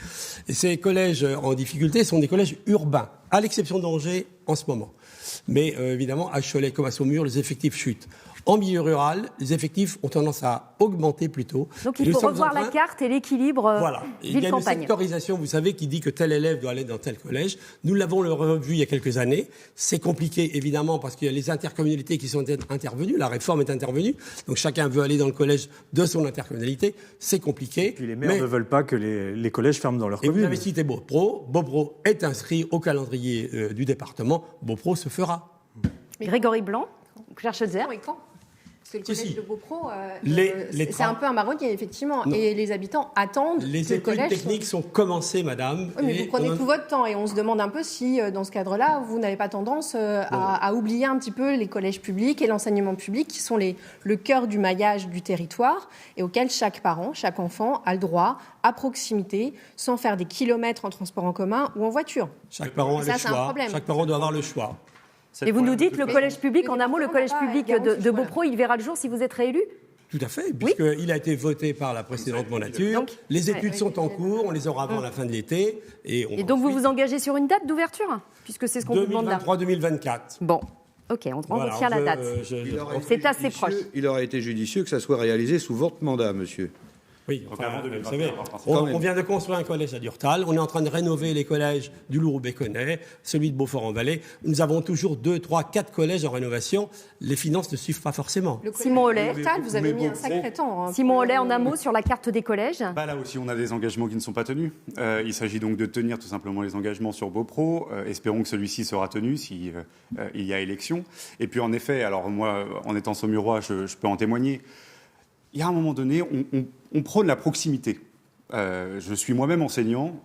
Et ces collèges en difficulté sont des collèges urbains, à l'exception d'Angers en ce moment. Mais évidemment, à Cholet comme à Saumur, les effectifs chutent. En milieu rural, les effectifs ont tendance à augmenter plutôt. Donc il faut revoir la carte et l'équilibre voilà. Il y a une sectorisation, vous savez, qui dit que tel élève doit aller dans tel collège. Nous l'avons revu il y a quelques années. C'est compliqué, évidemment, parce qu'il y a les intercommunalités qui sont intervenues. La réforme est intervenue. Donc chacun veut aller dans le collège de son intercommunalité. C'est compliqué. Et puis les maires ne veulent pas que les collèges ferment dans leur commune. Et vous avez cité Beaupro. Beaupro est inscrit au calendrier du département. Beaupro se fera. Grégory Blanc, Claire Schweitzer. Parce que le collège de Beaupro, c'est un peu un marronnier, effectivement. Non. Et les habitants attendent les que le collège... Les études techniques sont commencées, madame. Oui, mais vous prenez tout votre temps. Et on se demande un peu si, dans ce cadre-là, vous n'avez pas tendance à oublier un petit peu les collèges publics et l'enseignement public, qui sont le cœur du maillage du territoire et auquel chaque parent, chaque enfant a le droit, à proximité, sans faire des kilomètres en transport en commun ou en voiture. Chaque parent a le choix. Chaque parent doit avoir le choix. Et vous nous dites le collège public, en un mot, le collège public de Beaupro, il verra le jour si vous êtes réélu ? Tout à fait, puisqu'il a été voté par la précédente mandature. Donc, les études sont en cours, on les aura avant la fin de l'été. Et donc vous vous engagez sur une date d'ouverture ? Puisque c'est ce qu'on vous demande là. 2023-2024. Bon. Ok, on retient la date. C'est assez proche. Il aurait été judicieux que ça soit réalisé sous votre mandat, monsieur. Oui, vous savez, on vient de construire un collège à Durtal, on est en train de rénover les collèges du Lourou-Béconnet, celui de Beaufort-en-Vallée. Nous avons toujours 2, 3, 4 collèges en rénovation. Les finances ne suivent pas forcément. Simon Hollet, vous avez mis un sacré temps. Simon Hollet, en un mot sur la carte des collèges. Là aussi, on a des engagements qui ne sont pas tenus. Il s'agit donc de tenir tout simplement les engagements sur Beaupro. Espérons que celui-ci sera tenu si il y a élection. Et puis en effet, alors moi, en étant saumurois, je peux en témoigner. Il y a un moment donné, on prône la proximité. Je suis moi-même enseignant.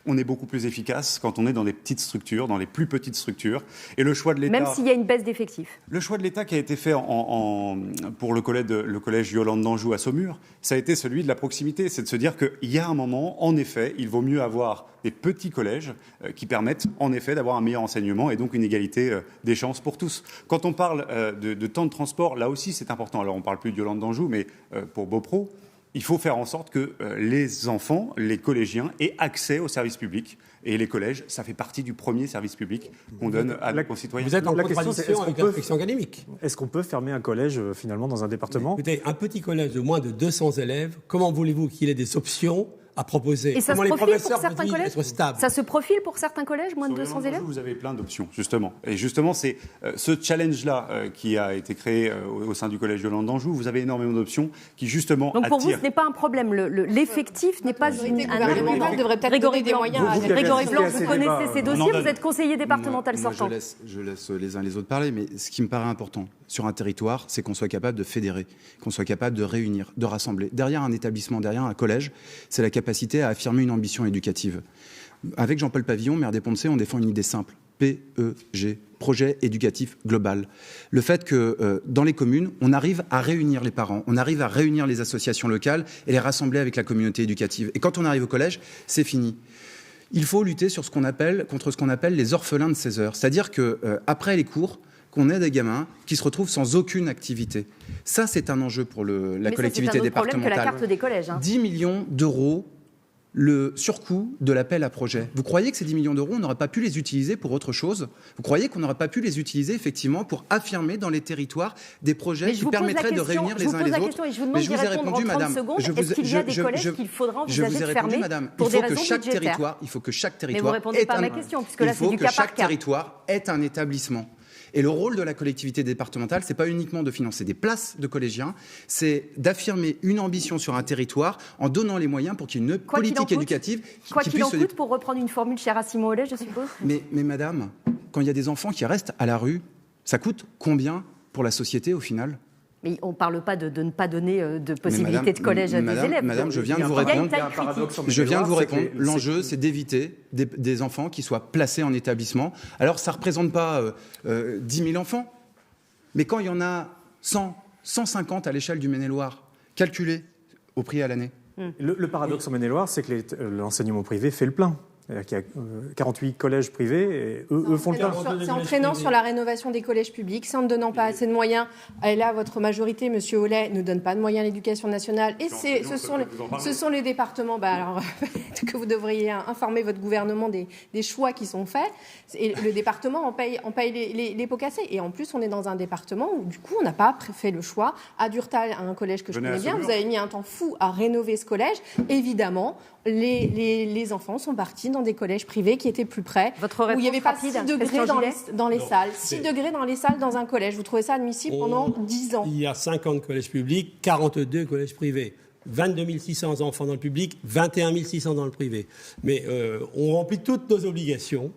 On est beaucoup plus efficace quand on est dans des petites structures, dans les plus petites structures. Et le choix de l'État... Même s'il y a une baisse d'effectifs. Le choix de l'État qui a été fait pour le collège Yolande d'Anjou à Saumur, ça a été celui de la proximité. C'est de se dire qu'il y a un moment, en effet, il vaut mieux avoir des petits collèges qui permettent, en effet, d'avoir un meilleur enseignement et donc une égalité des chances pour tous. Quand on parle de temps de transport, là aussi, c'est important. Alors, on ne parle plus de Yolande d'Anjou, mais pour Beaupro, il faut faire en sorte que les enfants, les collégiens, aient accès aux services publics. Et les collèges, ça fait partie du premier service public qu'on donne à nos concitoyens. Vous êtes en contradiction avec la réflexion académique. Est-ce qu'on peut fermer un collège, finalement, dans un département ? Écoutez, un petit collège de moins de 200 élèves, comment voulez-vous qu'il ait des options à proposer? Et ça Comment se les profile professeurs pour certains collèges être stables? Ça se profile pour certains collèges, moins de 200 élèves? Vous avez plein d'options, justement. Et justement, c'est ce challenge-là qui a été créé au sein du collège Yolande d'Anjou. Vous avez énormément d'options qui, justement, donc pour attirent... vous, ce n'est pas un problème. L'effectif n'est pas un argument. Devrait peut-être donner des moyens. Grégory Blanc, vous connaissez ces dossiers, vous êtes conseiller départemental sortant. Je laisse les uns les autres parler, mais ce qui me paraît important sur un territoire, c'est qu'on soit capable de fédérer, qu'on soit capable de réunir, de rassembler. Derrière un établissement, derrière un collège, c'est la capacité à affirmer une ambition éducative. Avec Jean-Paul Pavillon, maire des Ponts-de-Cé, on défend une idée simple. PEG, projet éducatif global. Le fait que dans les communes, on arrive à réunir les parents, on arrive à réunir les associations locales et les rassembler avec la communauté éducative. Et quand on arrive au collège, c'est fini. Il faut lutter contre ce qu'on appelle les orphelins de 16 heures. C'est-à-dire qu'après les cours, qu'on ait des gamins qui se retrouvent sans aucune activité. Ça, c'est un enjeu pour la collectivité départementale. Mais c'est un autre problème que la carte des collèges. 10 millions d'euros, le surcoût de l'appel à projet. Vous croyez que ces 10 millions d'euros, on n'aurait pas pu les utiliser pour autre chose? Vous croyez qu'on n'aurait pas pu les utiliser, effectivement, pour affirmer dans les territoires des projets qui permettraient de réunir les uns et les autres? Je vous demande d'y répondre en 30 secondes. Est-ce qu'il y a des collèges qu'il faudra envisager de fermer pour des raisons budgétaires? Il faut que chaque territoire... Mais vous ne répondez pas à ma question, puisque là, c'est du cas par cas. Il faut que chaque territoire ait un établissement. Et le rôle de la collectivité départementale, c'est pas uniquement de financer des places de collégiens, c'est d'affirmer une ambition sur un territoire en donnant les moyens pour qu'il y ait une politique éducative qui Quoi qu'il en coûte, pour reprendre une formule chère à Simon Hollet, je suppose. Mais madame, quand il y a des enfants qui restent à la rue, ça coûte combien pour la société au final? Mais on ne parle pas de ne pas donner de possibilité de collège à des élèves. Madame, je viens de vous répondre. L'enjeu, c'est d'éviter des enfants qui soient placés en établissement. Alors, ça ne représente pas 10 000 enfants, mais quand il y en a 100, 150 à l'échelle du Maine-et-Loire, calculés au prix à l'année. Le paradoxe en Maine-et-Loire, c'est que l'enseignement privé fait le plein. Il y a 48 collèges privés et eux font le plein. C'est entraînant sur la rénovation des collèges publics, c'est en ne donnant pas assez de moyens. Et là, votre majorité, Monsieur Hollet, ne donne pas de moyens à l'éducation nationale. Et ce sont les départements que vous devriez informer votre gouvernement des choix qui sont faits. Et le département en paye les pots cassés. Et en plus, on est dans un département où, du coup, on n'a pas fait le choix. À Durtal, à un collège que je connais bien, vous avez mis un temps fou à rénover ce collège. Évidemment, les enfants sont partis dans des collèges privés qui étaient plus près, où il n'y avait pas 6 degrés dans les salles. 6 degrés dans les salles dans un collège. Vous trouvez ça admissible pendant 10 ans? Il y a 50 collèges publics, 42 collèges privés. 22 600 enfants dans le public, 21 600 dans le privé. Mais on remplit toutes nos obligations.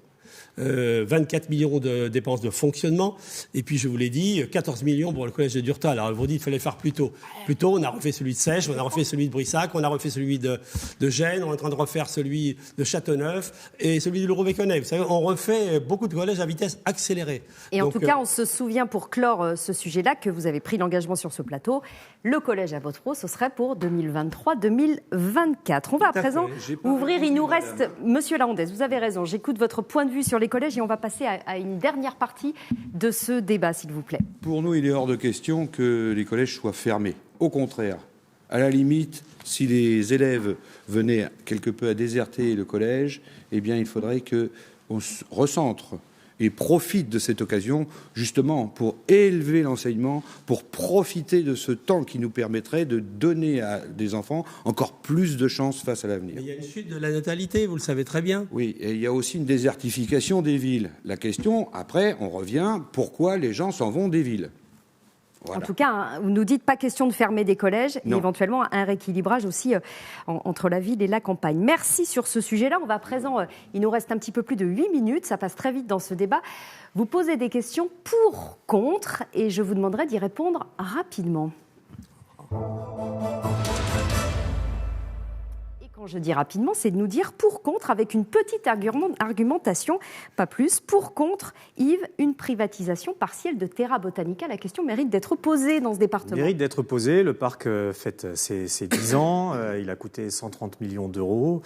24 millions de dépenses de fonctionnement. Et puis, je vous l'ai dit, 14 millions pour le collège de Durtal. Alors, vous dites qu'il fallait faire plus tôt. Plus tôt, on a refait celui de Sèche, on a refait celui de Brissac, on a refait celui de Gênes, on est en train de refaire celui de Châteauneuf et celui de Lourou-Béconnet. Vous savez, on refait beaucoup de collèges à vitesse accélérée. Et en tout cas, on se souvient, pour clore ce sujet-là, que vous avez pris l'engagement sur ce plateau. Le collège à Beaupro, ce serait pour 2023-2024. On va à présent ouvrir. Il nous reste... Monsieur Laondès, vous avez raison. J'écoute votre point de vue sur les collèges et on va passer à une dernière partie de ce débat, s'il vous plaît. Pour nous, il est hors de question que les collèges soient fermés. Au contraire, à la limite, si les élèves venaient quelque peu à déserter le collège, eh bien, il faudrait qu'on recentre et profitent de cette occasion justement pour élever l'enseignement, pour profiter de ce temps qui nous permettrait de donner à des enfants encore plus de chances face à l'avenir. Mais il y a une chute de la natalité, vous le savez très bien. Oui, et il y a aussi une désertification des villes. La question, après, on revient, pourquoi les gens s'en vont des villes ? Voilà. En tout cas, vous nous dites pas question de fermer des collèges et éventuellement un rééquilibrage aussi entre la ville et la campagne. Merci sur ce sujet-là. On va à présent, il nous reste un petit peu plus de 8 minutes, ça passe très vite dans ce débat. Vous posez des questions pour, contre et je vous demanderai d'y répondre rapidement. Quand je dis rapidement, c'est de nous dire pour, contre, avec une petite argumentation, pas plus. Pour, contre, Yves, une privatisation partielle de Terra Botanica. La question mérite d'être posée dans ce département. Mérite d'être posée. Le parc fête ses 10 ans. Il a coûté 130 millions d'euros.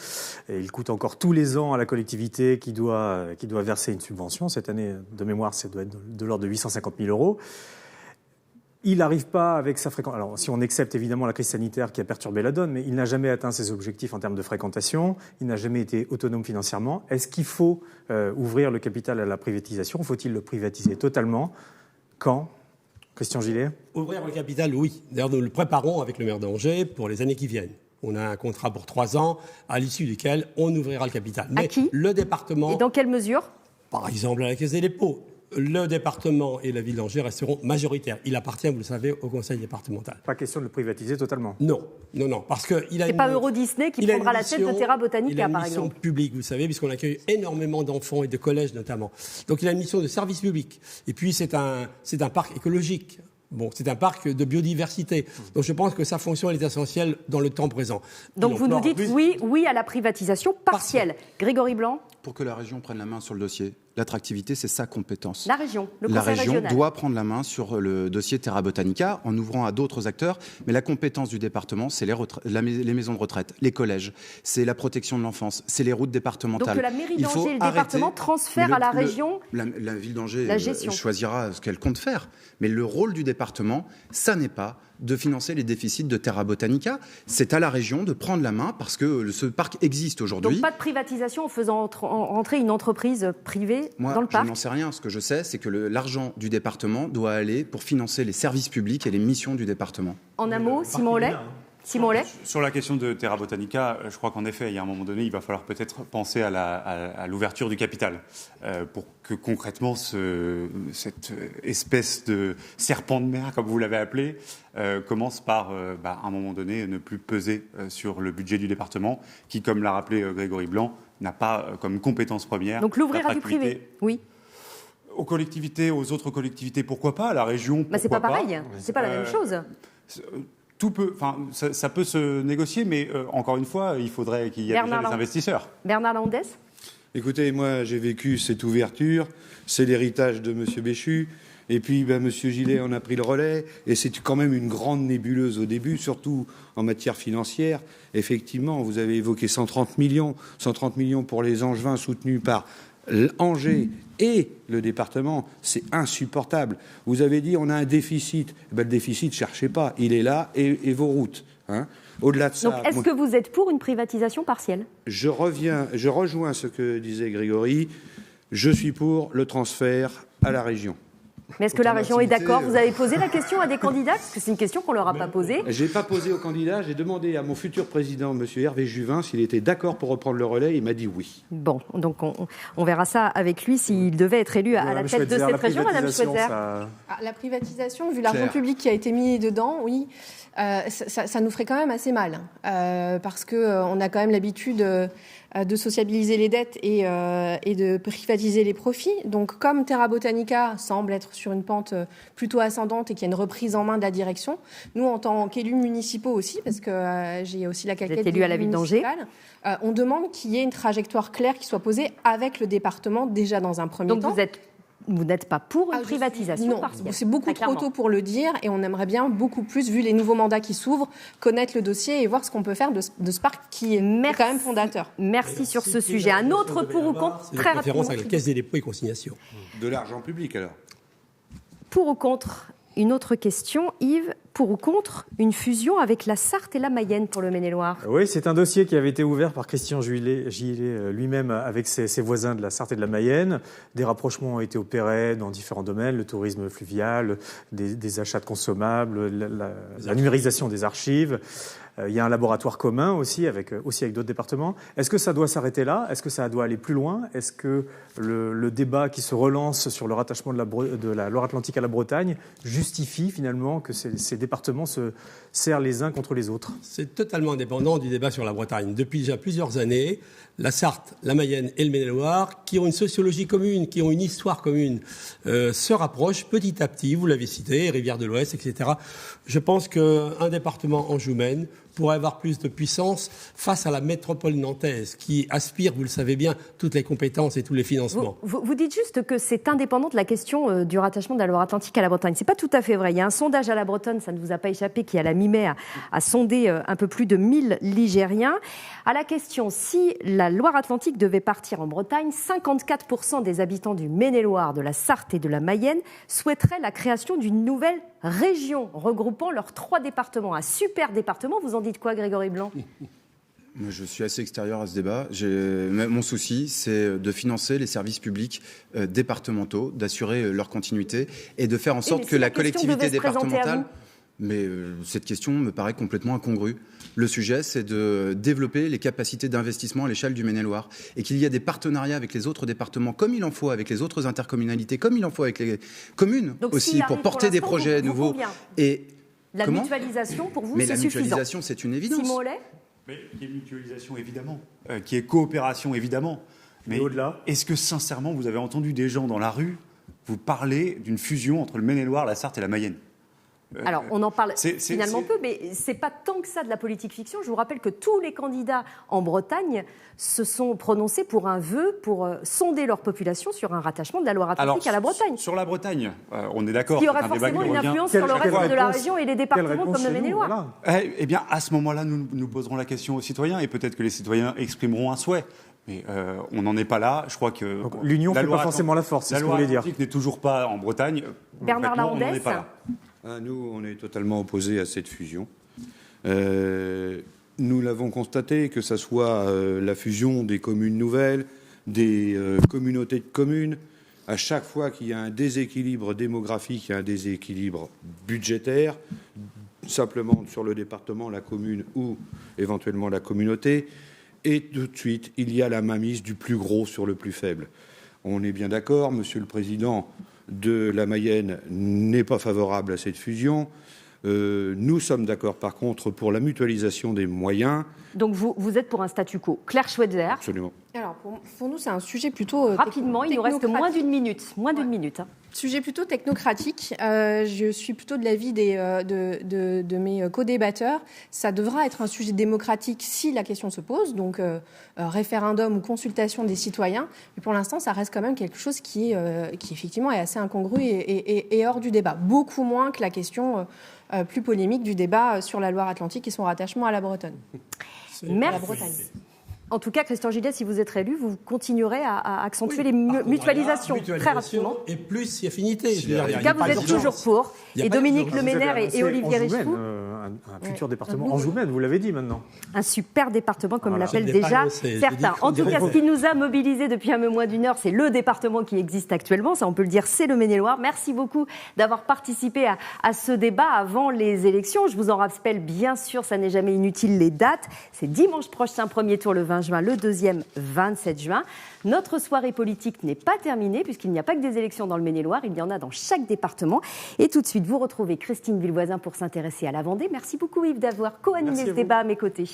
Et il coûte encore tous les ans à la collectivité qui doit verser une subvention. Cette année, de mémoire, ça doit être de l'ordre de 850 000 euros. Il n'arrive pas avec sa fréquentation. Alors, si on accepte évidemment la crise sanitaire qui a perturbé la donne, mais il n'a jamais atteint ses objectifs en termes de fréquentation. Il n'a jamais été autonome financièrement. Est-ce qu'il faut ouvrir le capital à la privatisation ? Faut-il le privatiser totalement ? Quand ? Christian Gillet ? Ouvrir le capital, oui. D'ailleurs, nous le préparons avec le maire d'Angers pour les années qui viennent. On a un contrat pour 3 ans, à l'issue duquel on ouvrira le capital. Mais à qui ? Le département. Et dans quelle mesure ? Par exemple, à la Caisse des dépôts. Le département et la ville d'Angers resteront majoritaires. Il appartient, vous le savez, au conseil départemental. Pas question de le privatiser totalement. Non, parce que il a. C'est pas Euro Disney qui prendra la tête de Terra Botanica, par exemple. Il a une mission publique, vous savez, puisqu'on accueille énormément d'enfants et de collèges notamment. Donc il a une mission de service public. Et puis c'est un parc écologique. Bon, c'est un parc de biodiversité. Donc je pense que sa fonction elle est essentielle dans le temps présent. Donc vous nous dites oui à la privatisation partielle. Grégory Blanc ? Pour que la région prenne la main sur le dossier. L'attractivité, c'est sa compétence. La région, le conseil régional. La région régional doit prendre la main sur le dossier Terra Botanica en ouvrant à d'autres acteurs. Mais la compétence du département, c'est les maisons de retraite, les collèges, c'est la protection de l'enfance, c'est les routes départementales. Donc que la mairie d'Angers et le département transfèrent à la région la ville d'Angers choisira ce qu'elle compte faire. Mais le rôle du département, ça n'est pas de financer les déficits de Terra Botanica. C'est à la région de prendre la main parce que ce parc existe aujourd'hui. Donc pas de privatisation en faisant rentrer une entreprise privée dans le parc ? Moi, je n'en sais rien. Ce que je sais, c'est que l'argent du département doit aller pour financer les services publics et les missions du département. En un mot, Simon Hollet ? Simon Hollet ? Sur la question de Terra Botanica, je crois qu'en effet, il y a un moment donné, il va falloir peut-être penser à l'ouverture du capital pour que concrètement cette espèce de serpent de mer, comme vous l'avez appelé, commence par, à un moment donné, ne plus peser sur le budget du département, qui, comme l'a rappelé Grégory Blanc, n'a pas comme compétence première. Donc l'ouvrir à du privé, oui. Aux collectivités, aux autres collectivités, pourquoi pas ? À la région, pourquoi pas ? C'est pas pareil, c'est pas la même chose. Ça peut se négocier, mais encore une fois, il faudrait qu'il y ait déjà des investisseurs. Bernard Landès ? Écoutez, moi, j'ai vécu cette ouverture. C'est l'héritage de M. Béchu. Et puis, M. Gillet en a pris le relais. Et c'est quand même une grande nébuleuse au début, surtout en matière financière. Effectivement, vous avez évoqué 130 millions. 130 millions pour les Angevins soutenus par Angers et le département, c'est insupportable. Vous avez dit on a un déficit. Le déficit, cherchez pas, il est là et vos routes. Au-delà de ça. Donc, est-ce que vous êtes pour une privatisation partielle ? Je rejoins ce que disait Grégory. Je suis pour le transfert à la région. Mais est-ce que la région est d'accord ? Vous avez posé la question à des candidats ? Parce que c'est une question qu'on ne leur a pas posée. Je n'ai pas posé aux candidats. J'ai demandé à mon futur président, M. Hervé Juvin, s'il était d'accord pour reprendre le relais. Il m'a dit oui. Bon, donc on verra ça avec lui s'il devait être élu à la tête de cette région, Madame Schweitzer. La privatisation, vu l'argent public qui a été mis dedans, oui, ça nous ferait quand même assez mal. Parce qu'on a quand même l'habitude de sociabiliser les dettes et de privatiser les profits. Donc, comme Terra Botanica semble être sur une pente plutôt ascendante et qu'il y a une reprise en main de la direction, nous, en tant qu'élus municipaux aussi, parce que j'ai aussi la casquette élu à la ville d'Angers, on demande qu'il y ait une trajectoire claire qui soit posée avec le département déjà dans un premier temps. Donc, vous n'êtes pas pour une privatisation partielle ? Non, c'est beaucoup trop tôt pour le dire et on aimerait bien beaucoup plus, vu les nouveaux mandats qui s'ouvrent, connaître le dossier et voir ce qu'on peut faire de ce parc qui est quand même fondateur. Merci sur ce sujet. Un autre pour ou contre, très rapidement. Référence à la Caisse des dépôts et consignations. De l'argent public alors ? Pour ou contre une autre question. Yves, pour ou contre une fusion avec la Sarthe et la Mayenne pour le Maine-et-Loire? Oui, c'est un dossier qui avait été ouvert par Christian Gillet lui-même avec ses voisins de la Sarthe et de la Mayenne. Des rapprochements ont été opérés dans différents domaines, le tourisme fluvial, des achats de consommables, la numérisation des archives. Il y a un laboratoire commun aussi avec d'autres départements. Est-ce que ça doit s'arrêter là? Est-ce que ça doit aller plus loin? Est-ce que le débat qui se relance sur le rattachement de la Loire-Atlantique à la Bretagne justifie finalement que ces départements se serrent les uns contre les autres? C'est totalement indépendant du débat sur la Bretagne. Depuis déjà plusieurs années, la Sarthe, la Mayenne et le Maine-et-Loire, qui ont une sociologie commune, qui ont une histoire commune, se rapprochent petit à petit. Vous l'avez cité, Rivière de l'Ouest, etc. Je pense qu'un département Anjou-Maine pourrait avoir plus de puissance face à la métropole nantaise qui aspire, vous le savez bien, toutes les compétences et tous les financements. Vous dites juste que c'est indépendant de la question du rattachement de la Loire-Atlantique à la Bretagne. C'est pas tout à fait vrai. Il y a un sondage à la Bretonne, ça ne vous a pas échappé, qui à la mi-mai a sondé un peu plus de 1000 Ligériens. À la question si la Loire-Atlantique devait partir en Bretagne, 54% des habitants du Maine-et-Loire, de la Sarthe et de la Mayenne souhaiteraient la création d'une nouvelle région regroupant leurs 3 départements. Un super département. Vous en dites quoi, Grégory Blanc? Je suis assez extérieur à ce débat. Mon souci, c'est de financer les services publics départementaux, d'assurer leur continuité et de faire en sorte que la collectivité départementale... Mais cette question me paraît complètement incongrue. Le sujet, c'est de développer les capacités d'investissement à l'échelle du Maine-et-Loire et qu'il y a des partenariats avec les autres départements, comme il en faut avec les autres intercommunalités, comme il en faut avec les communes. Donc, aussi, pour porter des projets nouveaux. Et la mutualisation, pour vous, c'est suffisant? Mais la mutualisation, c'est une évidence. Simon Hollet? Mais qui est mutualisation, évidemment, qui est coopération, évidemment. Mais au-delà, est-ce que, sincèrement, vous avez entendu des gens dans la rue vous parler d'une fusion entre le Maine-et-Loire, la Sarthe et la Mayenne? Alors, on en parle finalement peu, mais c'est pas tant que ça de la politique fiction. Je vous rappelle que tous les candidats en Bretagne se sont prononcés pour un vœu pour sonder leur population sur un rattachement de la Loire-Atlantique à la Bretagne. Sur la Bretagne, on est d'accord. Qui aurait forcément une influence sur le reste de la région et les départements comme le Maine-et-Loire. Eh bien, à ce moment-là, nous poserons la question aux citoyens et peut-être que les citoyens exprimeront un souhait. Mais on n'en est pas là. Je crois que l'union ne fait pas forcément la force. La Loire-Atlantique n'est toujours pas en Bretagne. Bernard Laondès. Nous, on est totalement opposés à cette fusion. Nous l'avons constaté, que ce soit la fusion des communes nouvelles, des communautés de communes. À chaque fois qu'il y a un déséquilibre démographique, il y a un déséquilibre budgétaire, simplement sur le département, la commune ou éventuellement la communauté. Et tout de suite, il y a la mainmise du plus gros sur le plus faible. On est bien d'accord, Monsieur le Président de la Mayenne n'est pas favorable à cette fusion. Nous sommes d'accord, par contre, pour la mutualisation des moyens. Donc vous êtes pour un statu quo. Claire Schweitzer. Absolument. Alors pour nous, c'est un sujet plutôt rapidement. Il nous reste moins d'une minute. Hein. Sujet plutôt technocratique. Je suis plutôt de l'avis de mes co-débatteurs. Ça devra être un sujet démocratique si la question se pose, donc référendum ou consultation des citoyens. Mais pour l'instant, ça reste quand même quelque chose qui effectivement est assez incongru et hors du débat. Beaucoup moins que la question plus polémique du débat sur la Loire-Atlantique et son rattachement à la Bretonne. Merci. En tout cas, Christian Gillet, si vous êtes réélu, vous continuerez à accentuer les mutualisations très rapidement. Et plus si affinité. En tout cas, vous êtes toujours pour. Et Dominique Leménaire et Olivier Richoux. Un futur département Anjou-Maine, vous l'avez dit maintenant. Un super département, comme l'appellent déjà certains. En tout cas, ce qui nous a mobilisés depuis un peu moins d'une heure, c'est le département qui existe actuellement. Ça, on peut le dire, c'est le Maine-et-Loire. Merci beaucoup d'avoir participé à ce débat avant les élections. Je vous en rappelle, bien sûr, ça n'est jamais inutile, les dates. C'est dimanche prochain, premier tour, le 20 juin, le deuxième, 27 juin. Notre soirée politique n'est pas terminée, puisqu'il n'y a pas que des élections dans le Maine-et-Loire, il y en a dans chaque département. Et tout de suite, vous retrouvez Christine Villevoisin pour s'intéresser à la Vendée. Merci beaucoup Yves d'avoir co-animé ce débat à mes côtés.